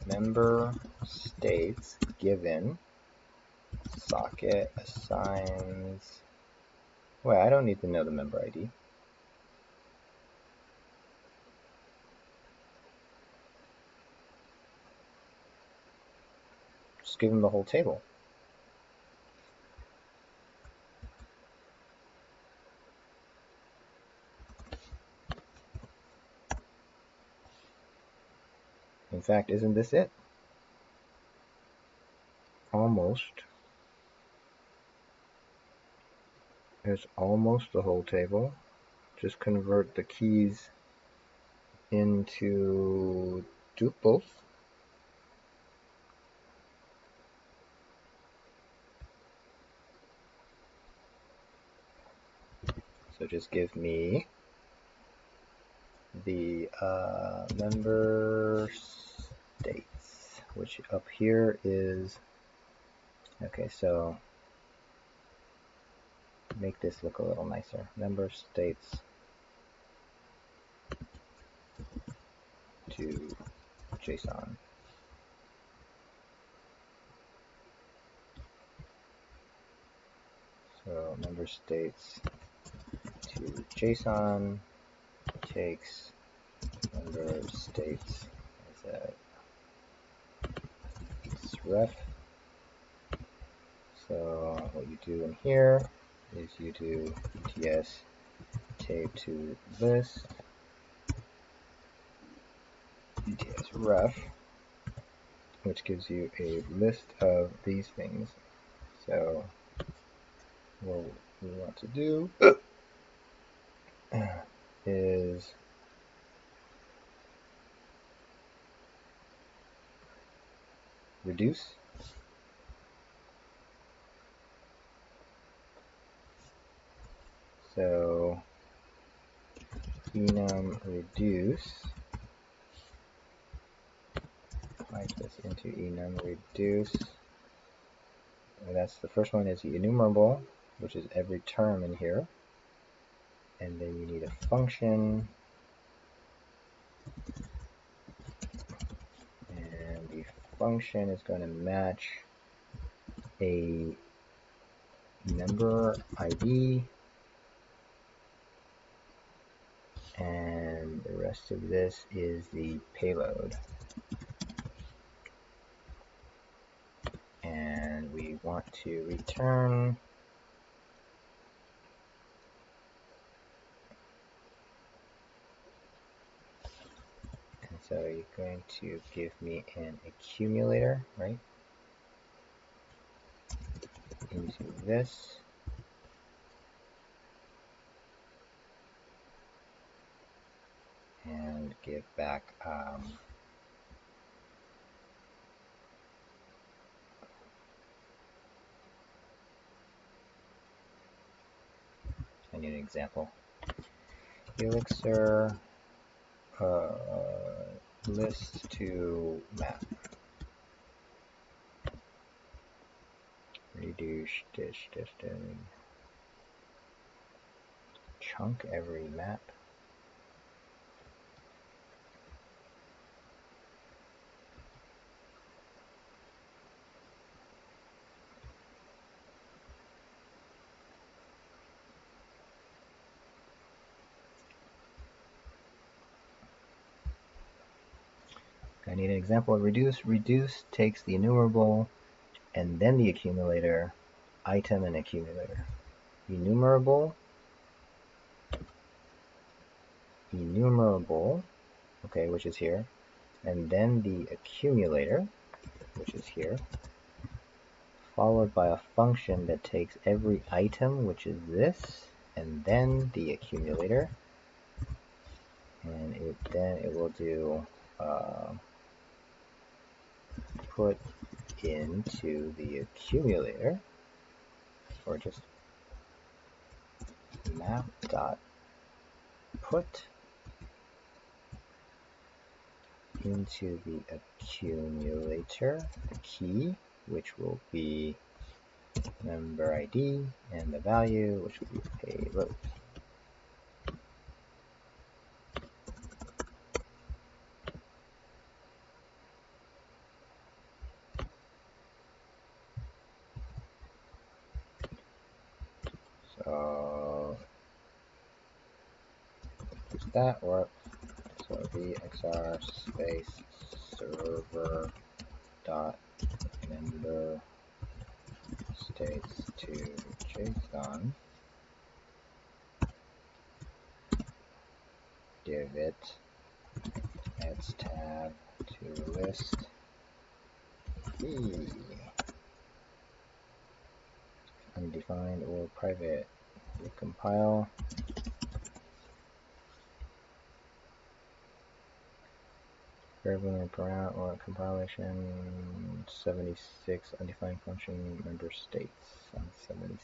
Member states given socket assigns. Wait, I don't need to know the member ID. Just give them the whole table. In fact, isn't this it? Almost. It's almost the whole table. Just convert the keys into tuples. So just give me the member states, which up here is, okay, so make this look a little nicer. Member states to JSON. So member states to JSON takes member states as a ref. So what you do in here is you do ETS tape to list, ETS ref, which gives you a list of these things. So what we want to do is reduce So enum reduce, pipe this into enum reduce. And that's the first one is the enumerable, which is every term in here. And then you need a function, and the function is going to match a member ID, and the rest of this is the payload. And we want to return and so you're going to give me an accumulator, right, into this. And give back I need an example. Elixir list to map. Reduce chunk every map. I need an example of reduce. Reduce takes the enumerable and then the accumulator, item and accumulator. Enumerable, okay, which is here, and then the accumulator, which is here, followed by a function that takes every item, which is this, and then the accumulator, and then it will do put into the accumulator, or just map dot put into the accumulator the key, which will be member ID, and the value, which will be payload. So does that work? So vxr space server dot member states to JSON, div it adds tab to list key, undefined or private. Compile. Variable and parameter or compilation 76 undefined function member states on 76.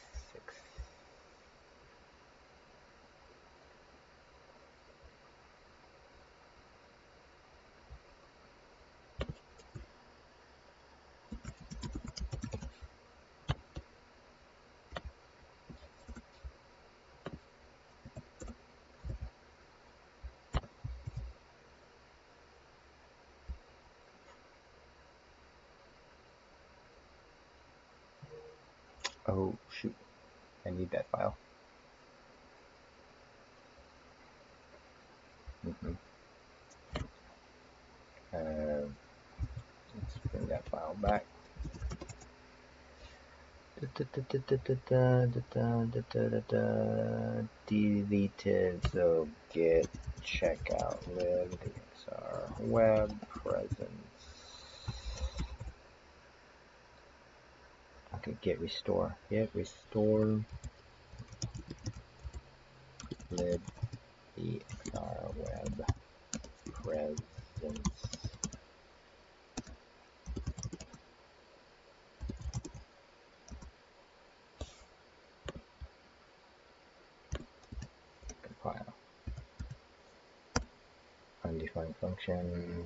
Oh shoot, I need that file. Let's bring that file back. Deleted, so git checkout lib xr web presence. Okay, git restore lib xr web presence. define function.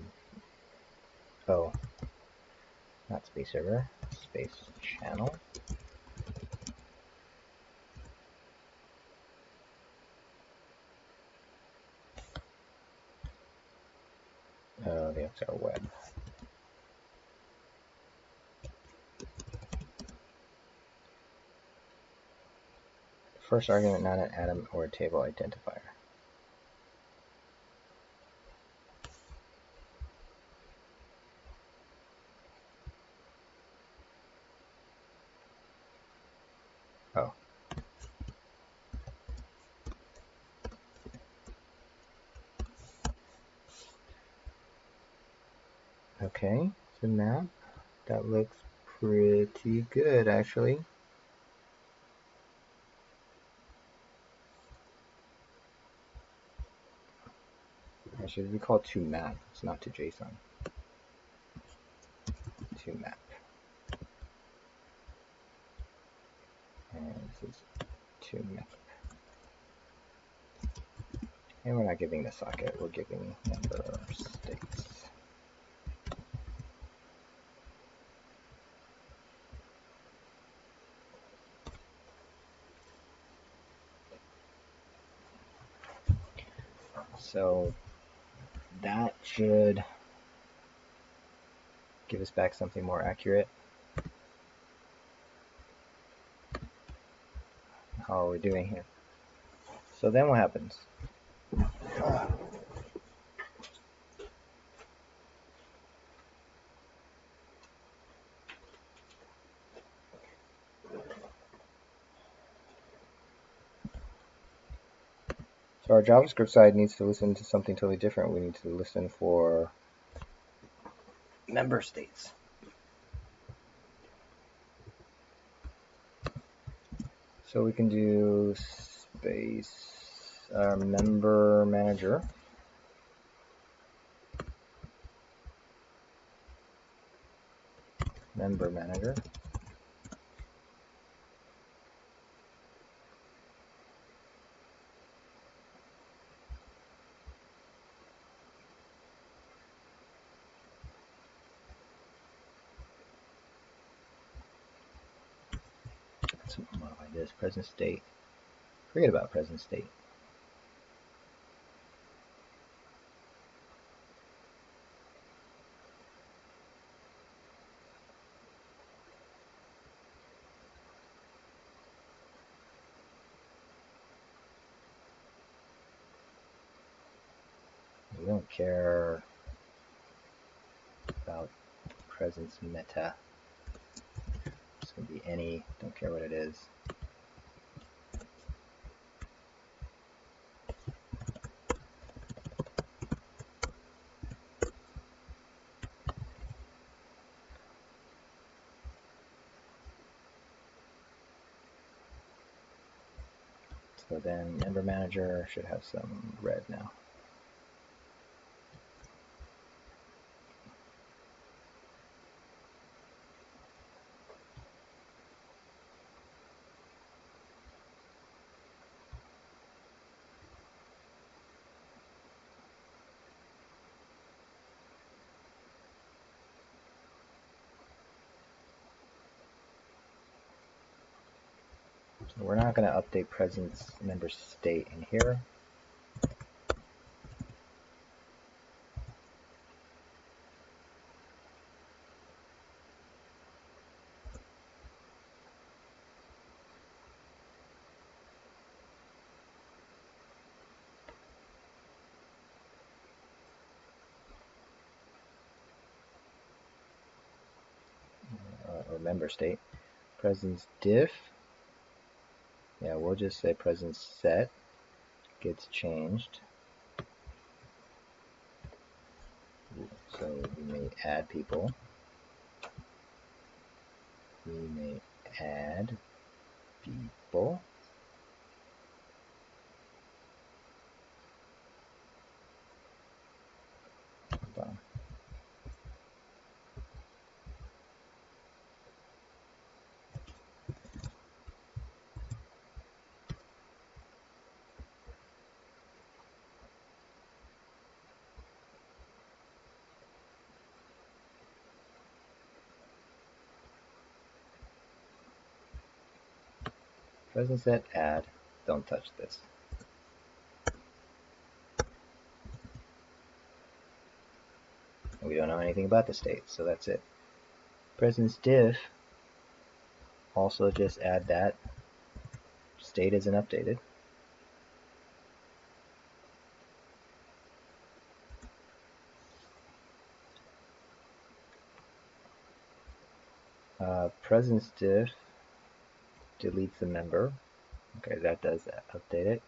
Oh, not space server, space channel. The XR web. First argument, not an atom or a table identifier. Oh. Okay, so now that looks pretty good, actually. I should be called to map. It's not to JSON. To map. And this is to map. And we're not giving the socket, we're giving member states. So that should give us back something more accurate. How are we doing here? So then what happens? So our JavaScript side needs to listen to something totally different. We need to listen for member states. So we can do space member manager. Member manager. Let's modify this present state. Forget about present state. We don't care about presence meta. It's going to be any, don't care what it is. So then member manager should have some red now. So we're not going to update presence member state in here. Or member state. Presence diff. Yeah, we'll just say presence set gets changed. So we may add people. We may add people. Hold on. present set add, don't touch this. And we don't know anything about the state, so that's it. Presence diff, also just add that. State isn't updated. Presence diff deletes the member. Okay, that does update it.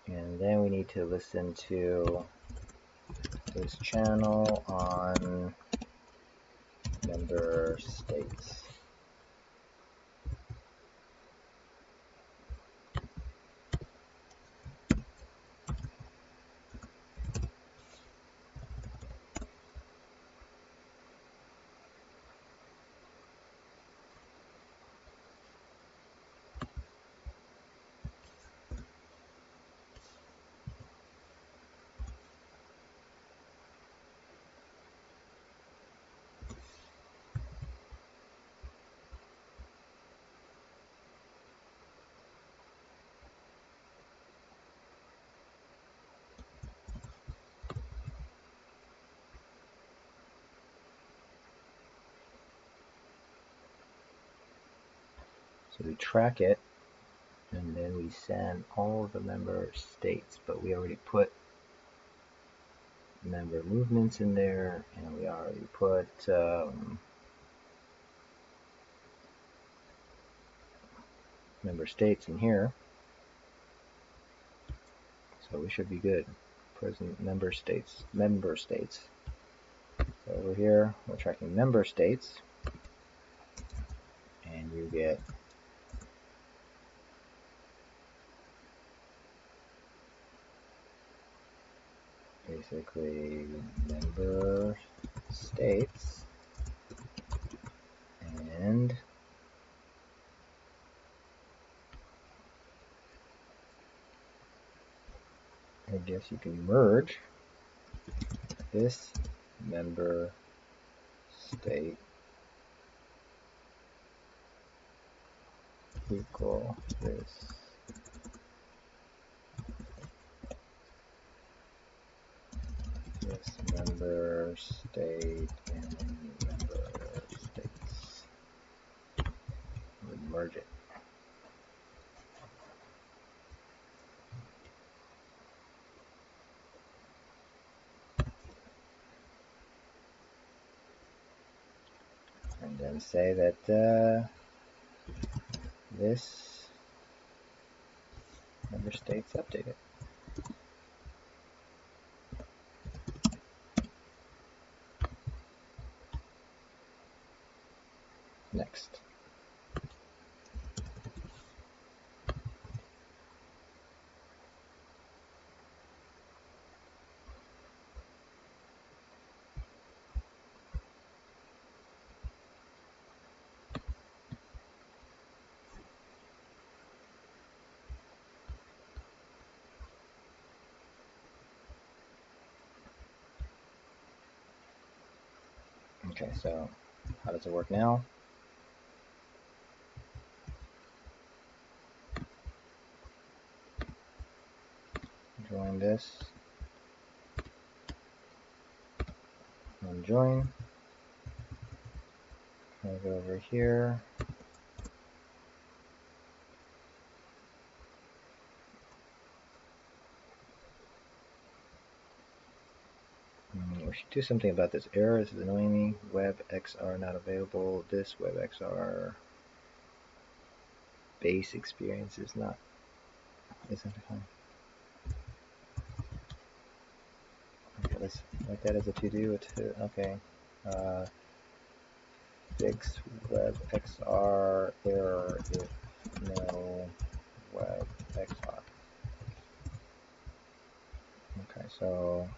And then we need to listen to this channel on member states. So we track it, and then we send all of the member states, but we already put member movements in there, and we already put member states in here, so we should be good. Present member states. So over here, we're tracking member states, and you get basically member states, and I guess you can merge this member state equal this member state and member states. We merge it. And then say that this member state's updated. Next. Okay, so how does it work now? Join this, unjoin, I'll go over here, we should do something about this error. This is annoying me. WebXR not available. This WebXR base experience is not, isn't fine. Okay, let's make that as a to-do. Okay. Fix WebXR error if no WebXR. Okay, so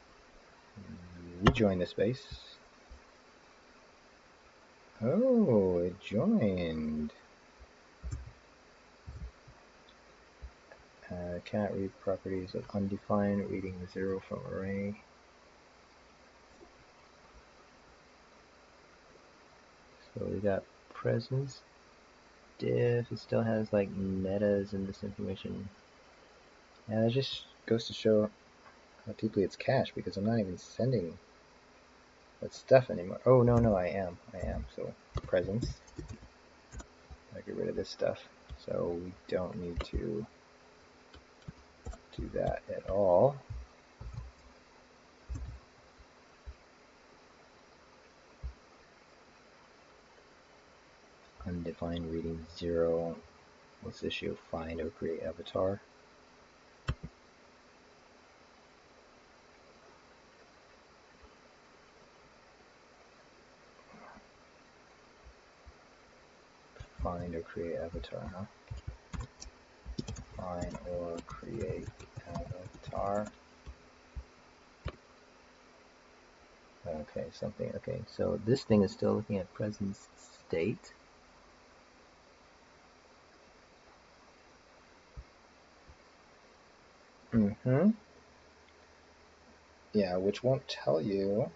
rejoin the space. Oh, it joined. Cannot read properties of undefined, reading 0 from array. So we got presence diff. It still has like metas in this information. And it just goes to show how deeply it's cached, because I'm not even sending that stuff anymore. Oh, no, I am. So presence. I get rid of this stuff. So we don't need to do that at all. Undefined reading 0. Let's issue find or create avatar. Find or create avatar, huh? Find or create avatar. Okay, something. Okay, so this thing is still looking at present state. Yeah, which won't tell you.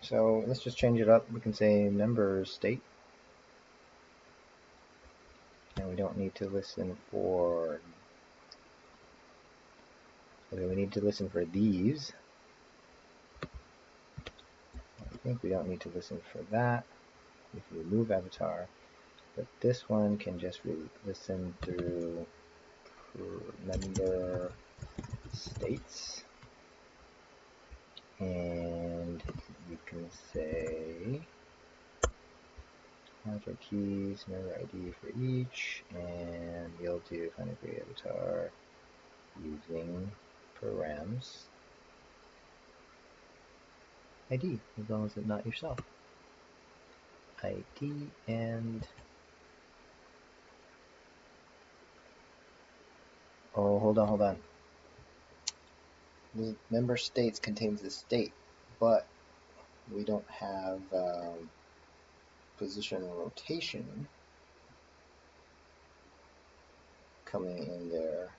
So let's just change it up. We can say member state. And we don't need to listen for. Okay, we need to listen for these. I think we don't need to listen for that. If we remove avatar, but this one can just listen through member states, and you can say avatar keys, member ID for each, and you'll do find and create avatar using params ID, as long as it's not yourself. ID and oh, hold on. The member states contains the state, but we don't have position and rotation coming in there.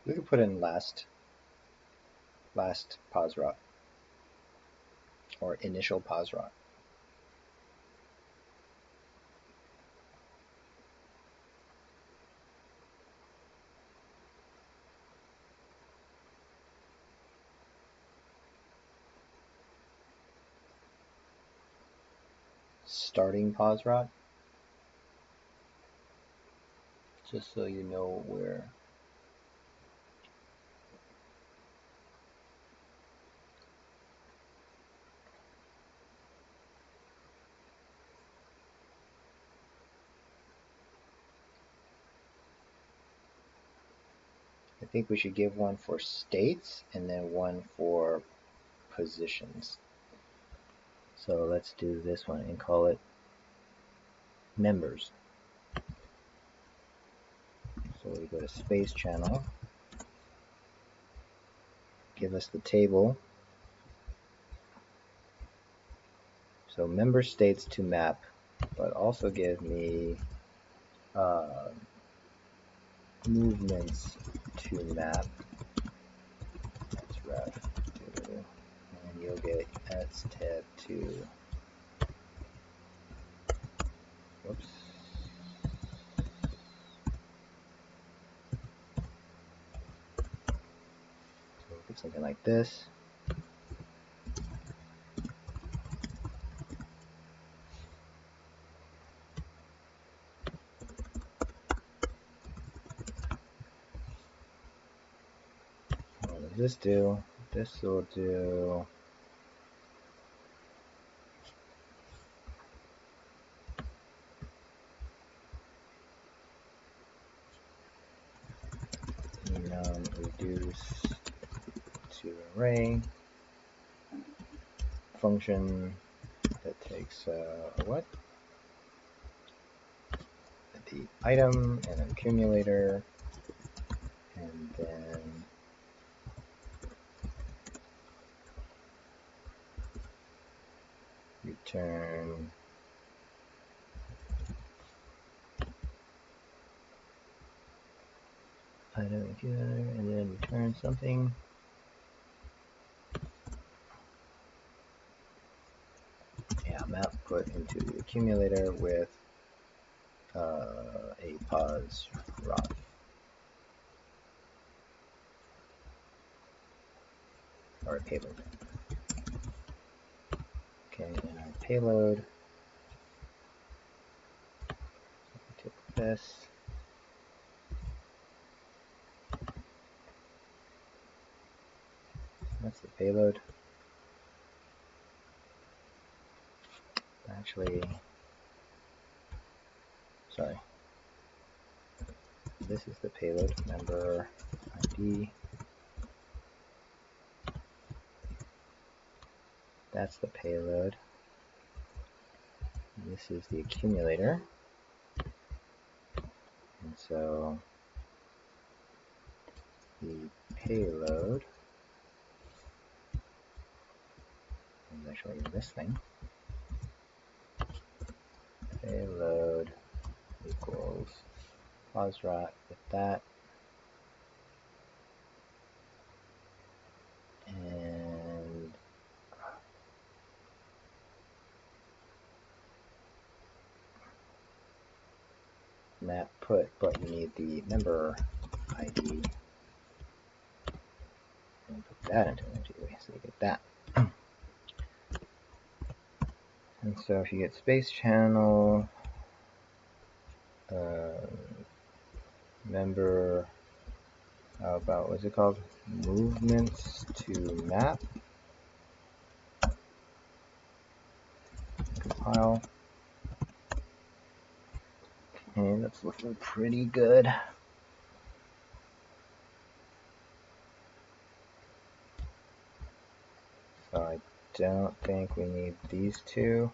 We could put in last pause rot or initial pause rot. Starting pause rot, just so you know where. I think we should give one for states and then one for positions. So let's do this one and call it members. So we go to space channel, give us the table. So member states to map, but also give me movements to map. That's ref 2, and you'll get S tab 2. Whoops. So we'll get something like this. What does this do? This will do reduce to array function that takes what? The item and an accumulator, and then return item accumulator, and then return something. Yeah, map put into the accumulator with a pause rod. Or a payload. Okay, and our payload, take this. That's the payload. Actually, sorry. This is the payload, member ID. That's the payload. This is the accumulator. And so the payload is actually this thing. Payload equals pause rot with that. And map put, but you need the member ID. And put that into an empty way, so you get that. And so if you get space channel, member, how about, what's it called? Movements to map. Compile. Okay, that's looking pretty good. So I don't think we need these two.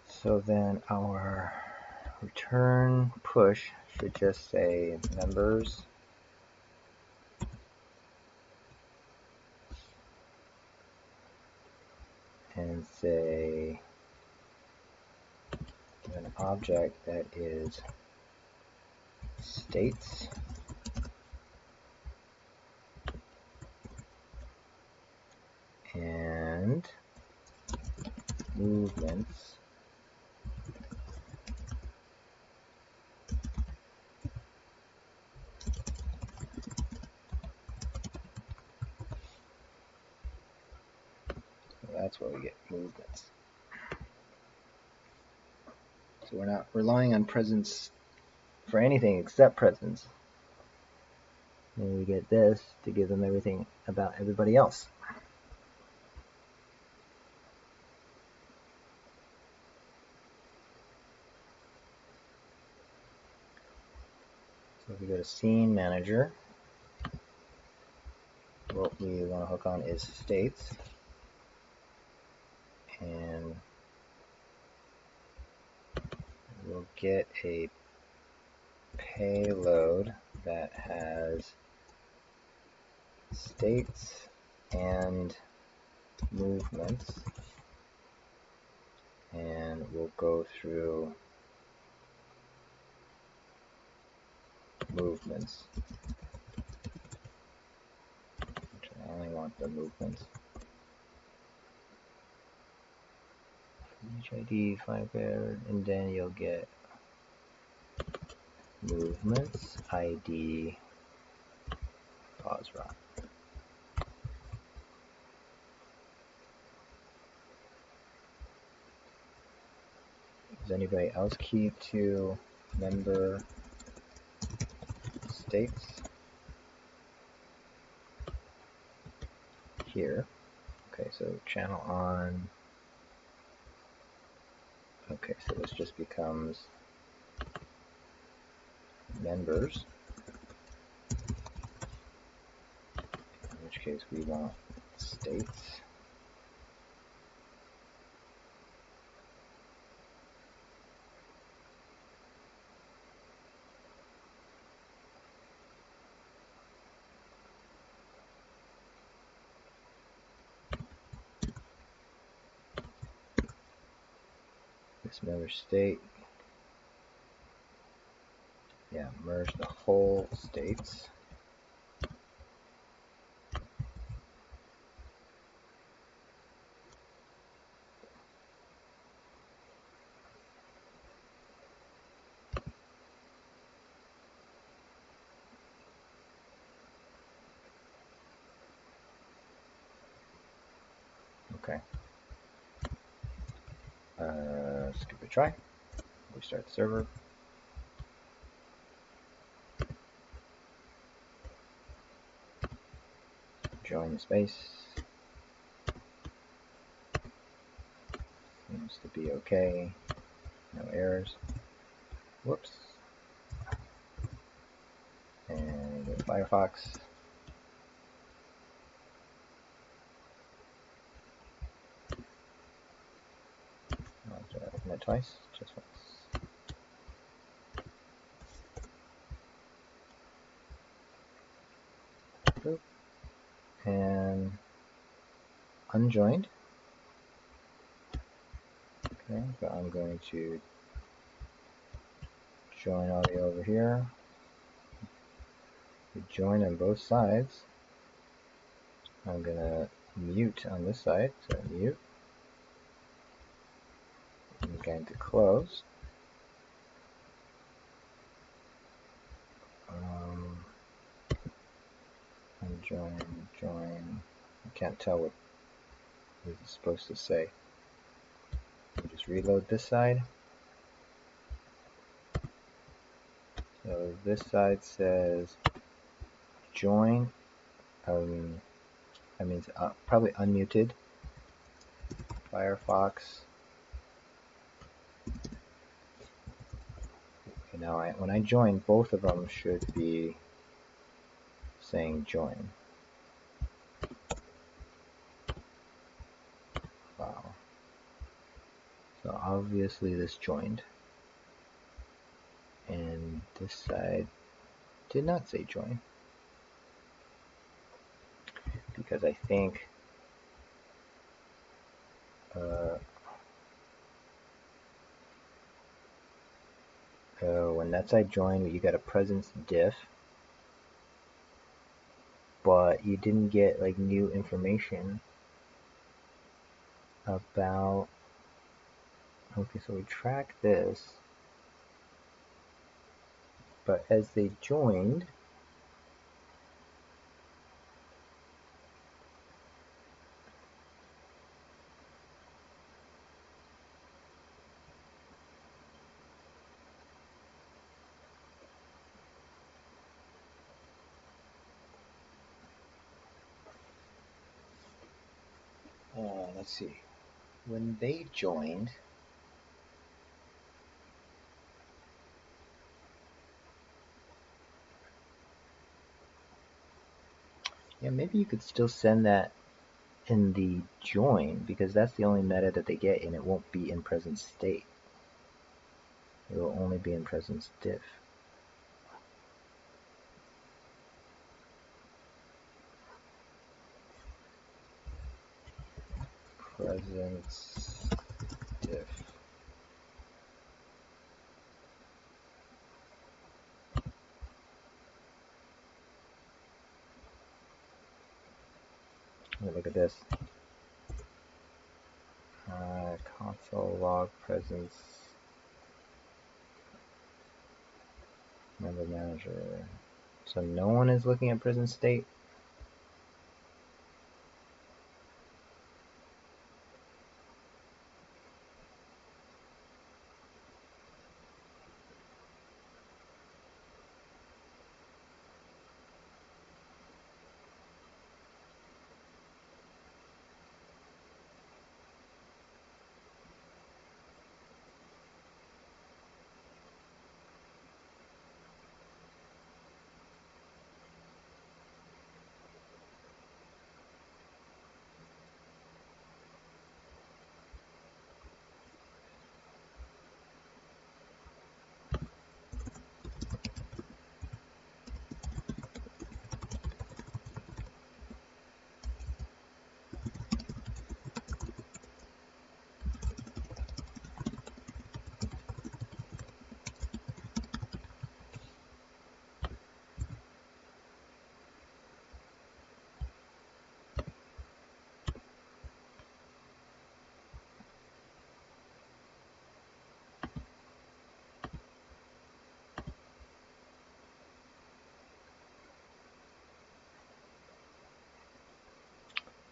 So then our return push should just say members and say an object that is states and movements that's where we get movements. So we're not relying on presence for anything except presence. And we get this to give them everything about everybody else. So if we go to scene manager, what we want to hook on is states. And we'll get a payload that has states and movements, and we'll go through movements. I only want the movements. Each ID 5 pair, and then you'll get movements ID pause run. Does anybody else key to member states here? Okay, so channel on. Okay, so this just becomes members, in which case we want states. This member state, yeah, merge the whole states. Okay. Let's give it a try. Restart the server. Join the space. Seems to be okay. No errors. Whoops. And go to Firefox. I'll open it twice, just once. Boop. And unjoined. Okay, so I'm going to join audio over here. We join on both sides. I'm gonna mute on this side, so mute. I'm going to close. Unjoin, join. I can't tell what it's supposed to say. I'll just reload this side. So this side says join. That means probably unmuted. Firefox. Okay, now when I join, both of them should be saying join. Wow. So obviously this joined. And this side did not say join. Because I think when that side joined, you got a presence diff, but you didn't get like new information about. Okay, so we track this, but as they joined, let's see, when they joined, yeah, maybe you could still send that in the join, because that's the only meta that they get, and it won't be in present state. It will only be in presence diff. Presence diff. Look at this. Console log presence. Member manager. So no one is looking at prison state.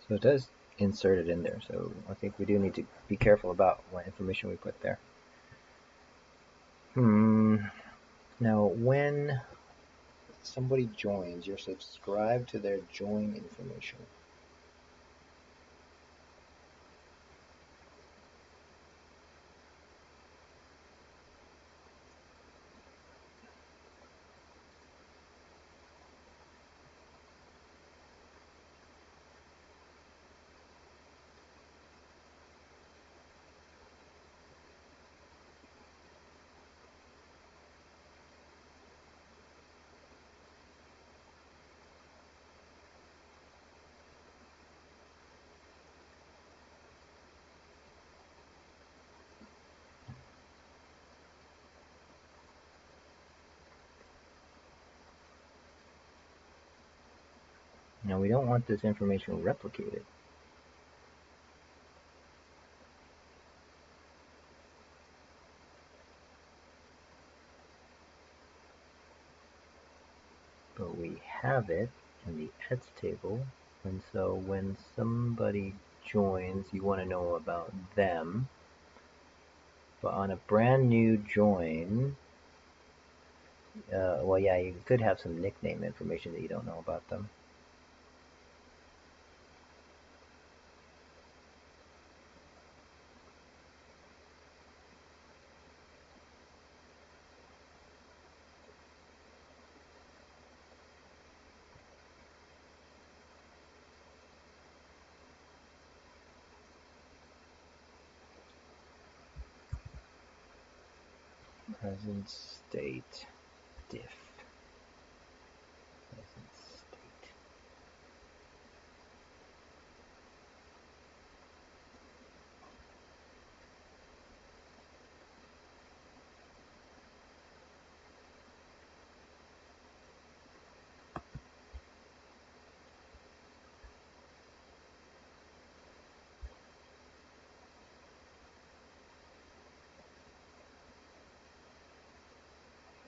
So it does insert it in there. So I think we do need to be careful about what information we put there. Now when somebody joins, you're subscribed to their join information. Now we don't want this information replicated. But we have it in the ets table, and so when somebody joins, you want to know about them. But on a brand new join, well, yeah, you could have some nickname information that you don't know about them. Present state diff. Present state.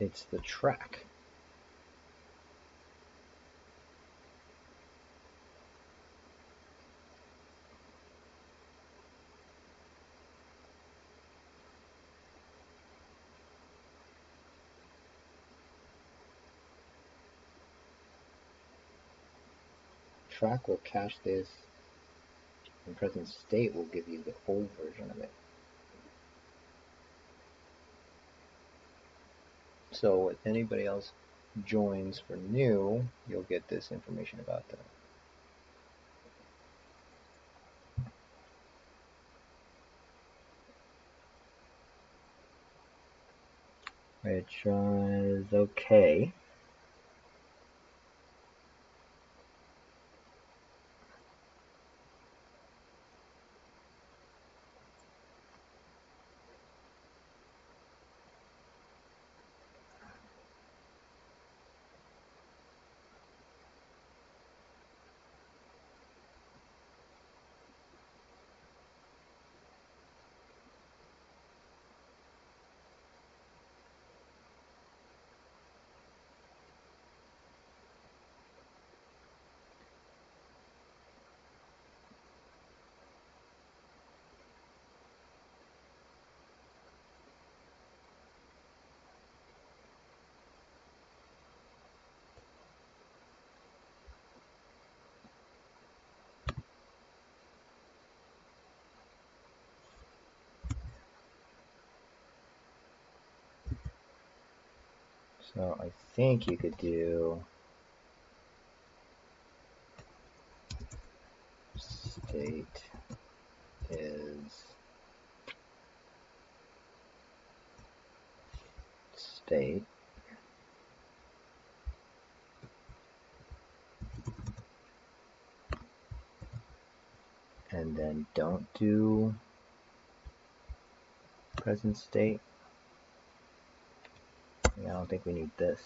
It's the track. Track will cache this, and present state will give you the old version of it. So if anybody else joins for new, you'll get this information about them. Which is okay. So I think you could do state is state, and then don't do present state. I don't think we need this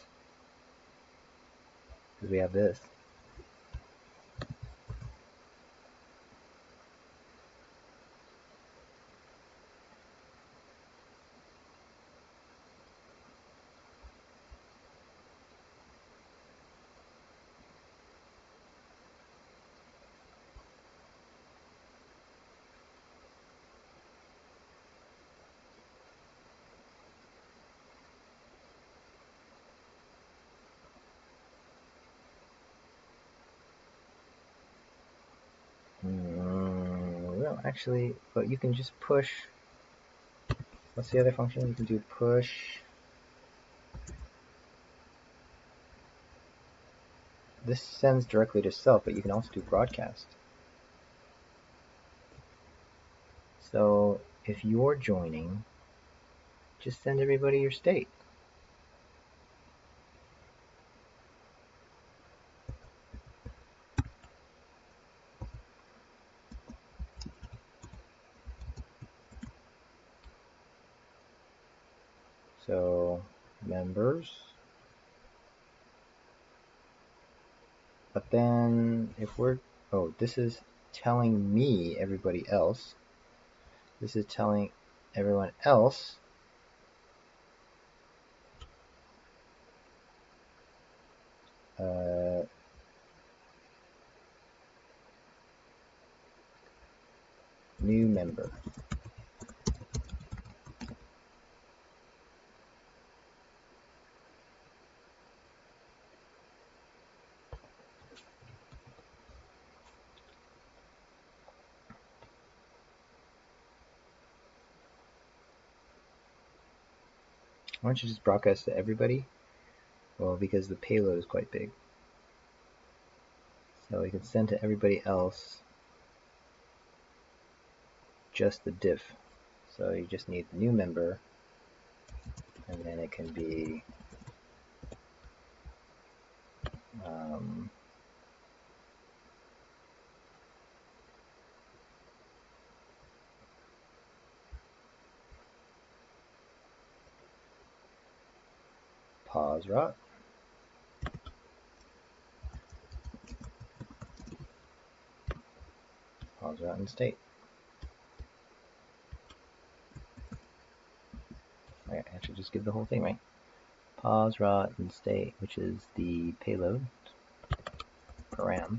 because we have this. Well, actually, but you can just push. What's the other function? You can do push. This sends directly to self, but you can also do broadcast. So if you're joining, just send everybody your state. So members. But then if we're, oh, this is telling me everybody else. This is telling everyone else new member. Why don't you just broadcast to everybody? Well, because the payload is quite big. So we can send to everybody else just the diff. So you just need the new member, and then it can be pause rot, and state. I should just give the whole thing, right? Pause rot and state, which is the payload param.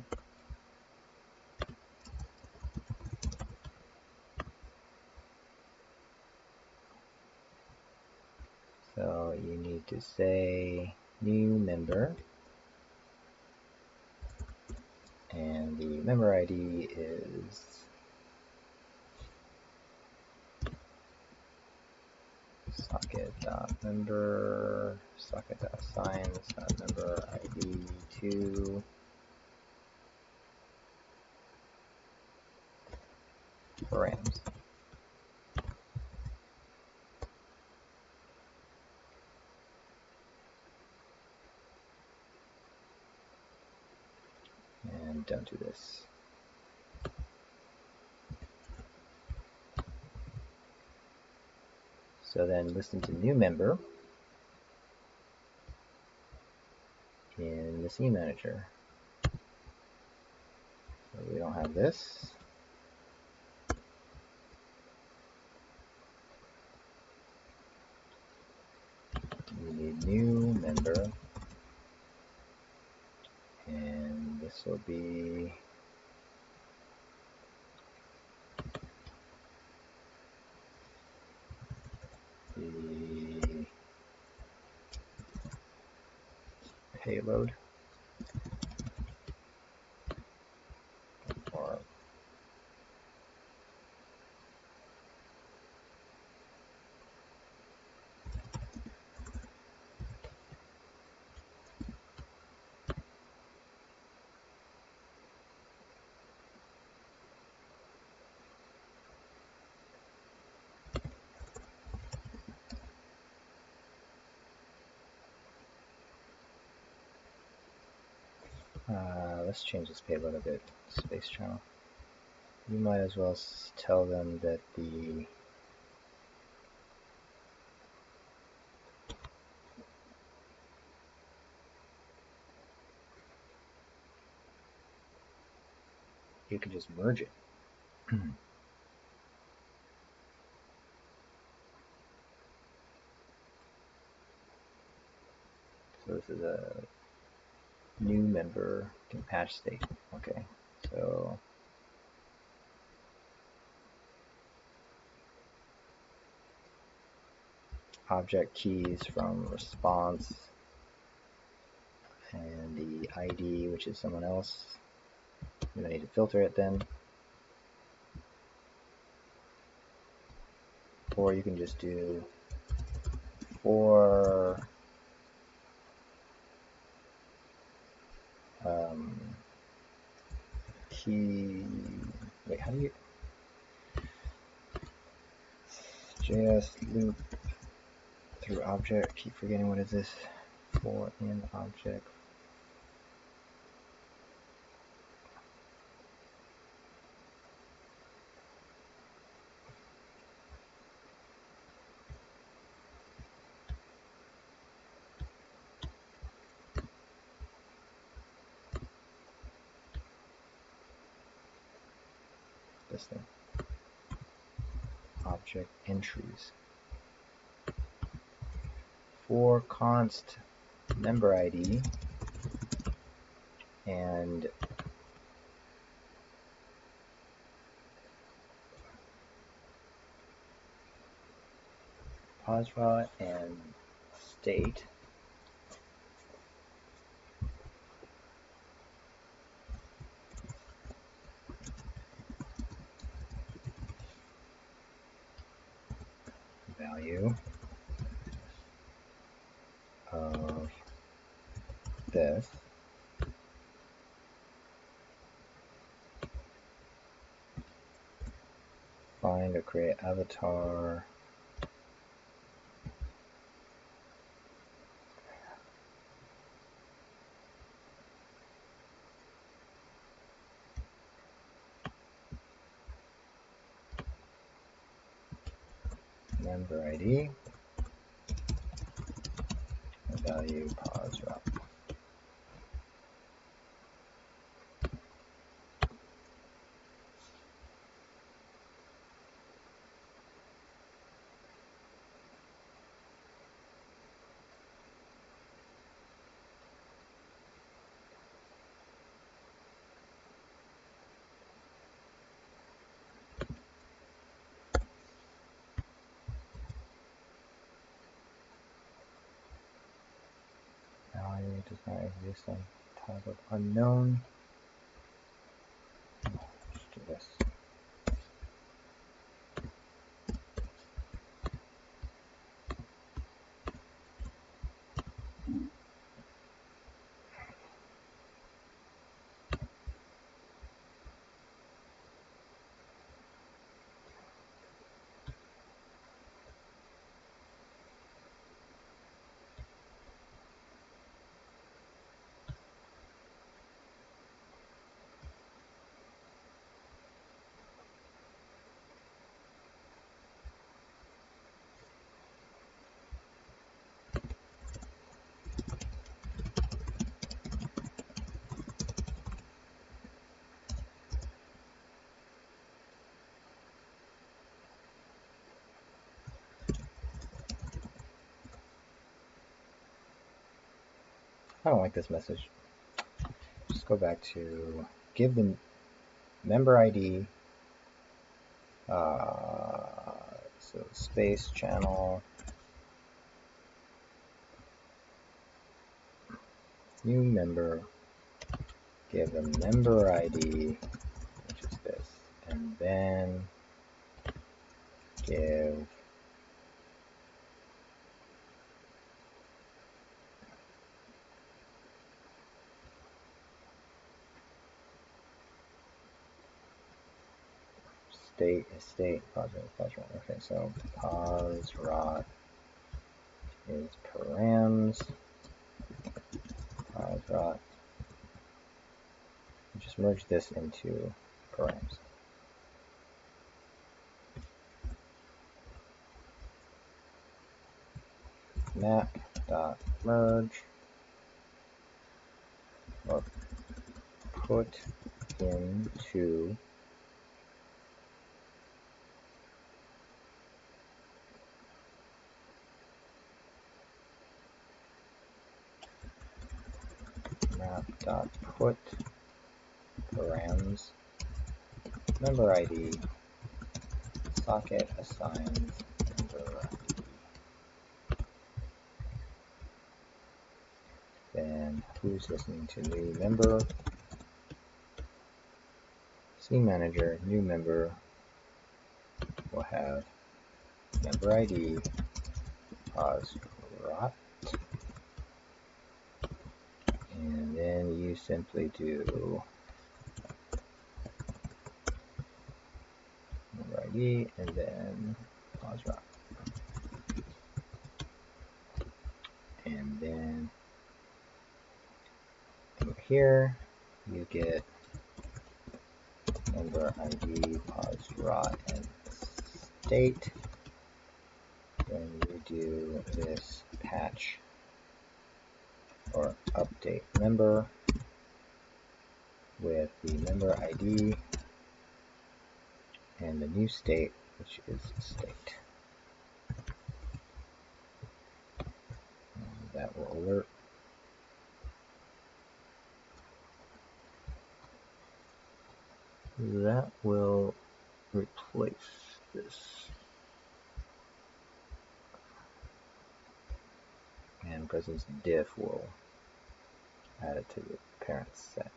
So you need to say new member, and the member ID is socket.member, socket.assigns.member ID to params. And don't do this. So then listen to new member in the scene manager. So we don't have this. We need new member, and this will be the payload, or Let's change this payload a bit. Space channel. You might as well tell them that the you can just merge it. So this is a new member can patch state. Okay, so object keys from response and the ID, which is someone else. You don't need to filter it then. Or you can just do for key. Wait, how do you? JS loop through object. Keep forgetting what is this? For in object. This thing. Object entries. For const member ID and pause raw and state. Value of this find or create avatar member ID value pause raw. Value does not exist on type of unknown. Let's do this. I don't like this message. Just go back to give the member ID. So space channel new member, give the member ID, which is this, and then give state pause rot. Okay, so pause rot is params pause rot Just merge this into params. Map.merge or put into map.put params member ID socket assigns member ID. Then who's listening to new member? Scene manager, new member will have member ID pause rot, and then you simply do member ID and then pause rot, and then over here you get member ID pause rot and state. Then you do this patch or update member with the member ID and the new state, which is state. And that will alert. That will replace this. And presence diff will add it to the parent set.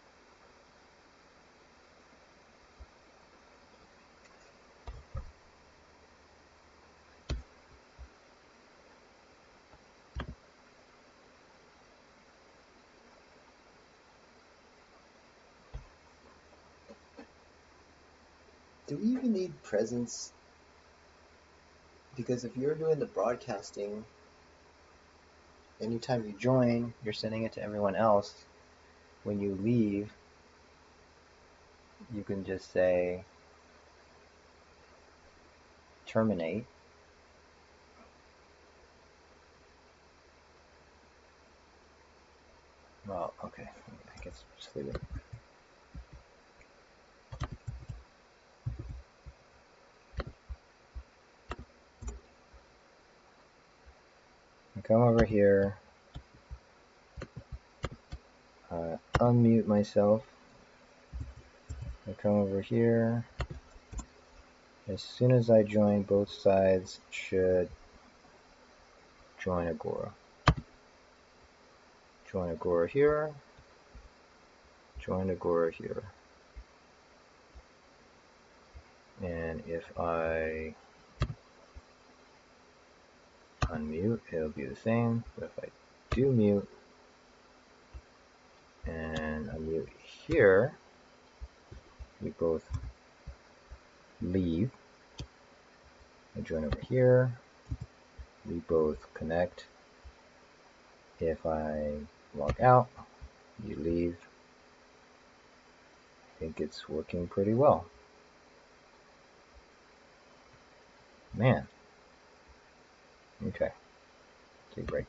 Do we even need presence? Because if you're doing the broadcasting, Anytime you join, you're sending it to everyone else. When you leave, you can just say terminate. Well, okay, I guess just leave it. I come over here, unmute myself. I come over here. As soon as I join, both sides should join Agora. Join Agora here. Join Agora here. And if I unmute, it'll be the same. But if I do mute and unmute here, we both leave. I join over here. We both connect. If I log out, you leave. I think it's working pretty well. Man. Okay. Take a break.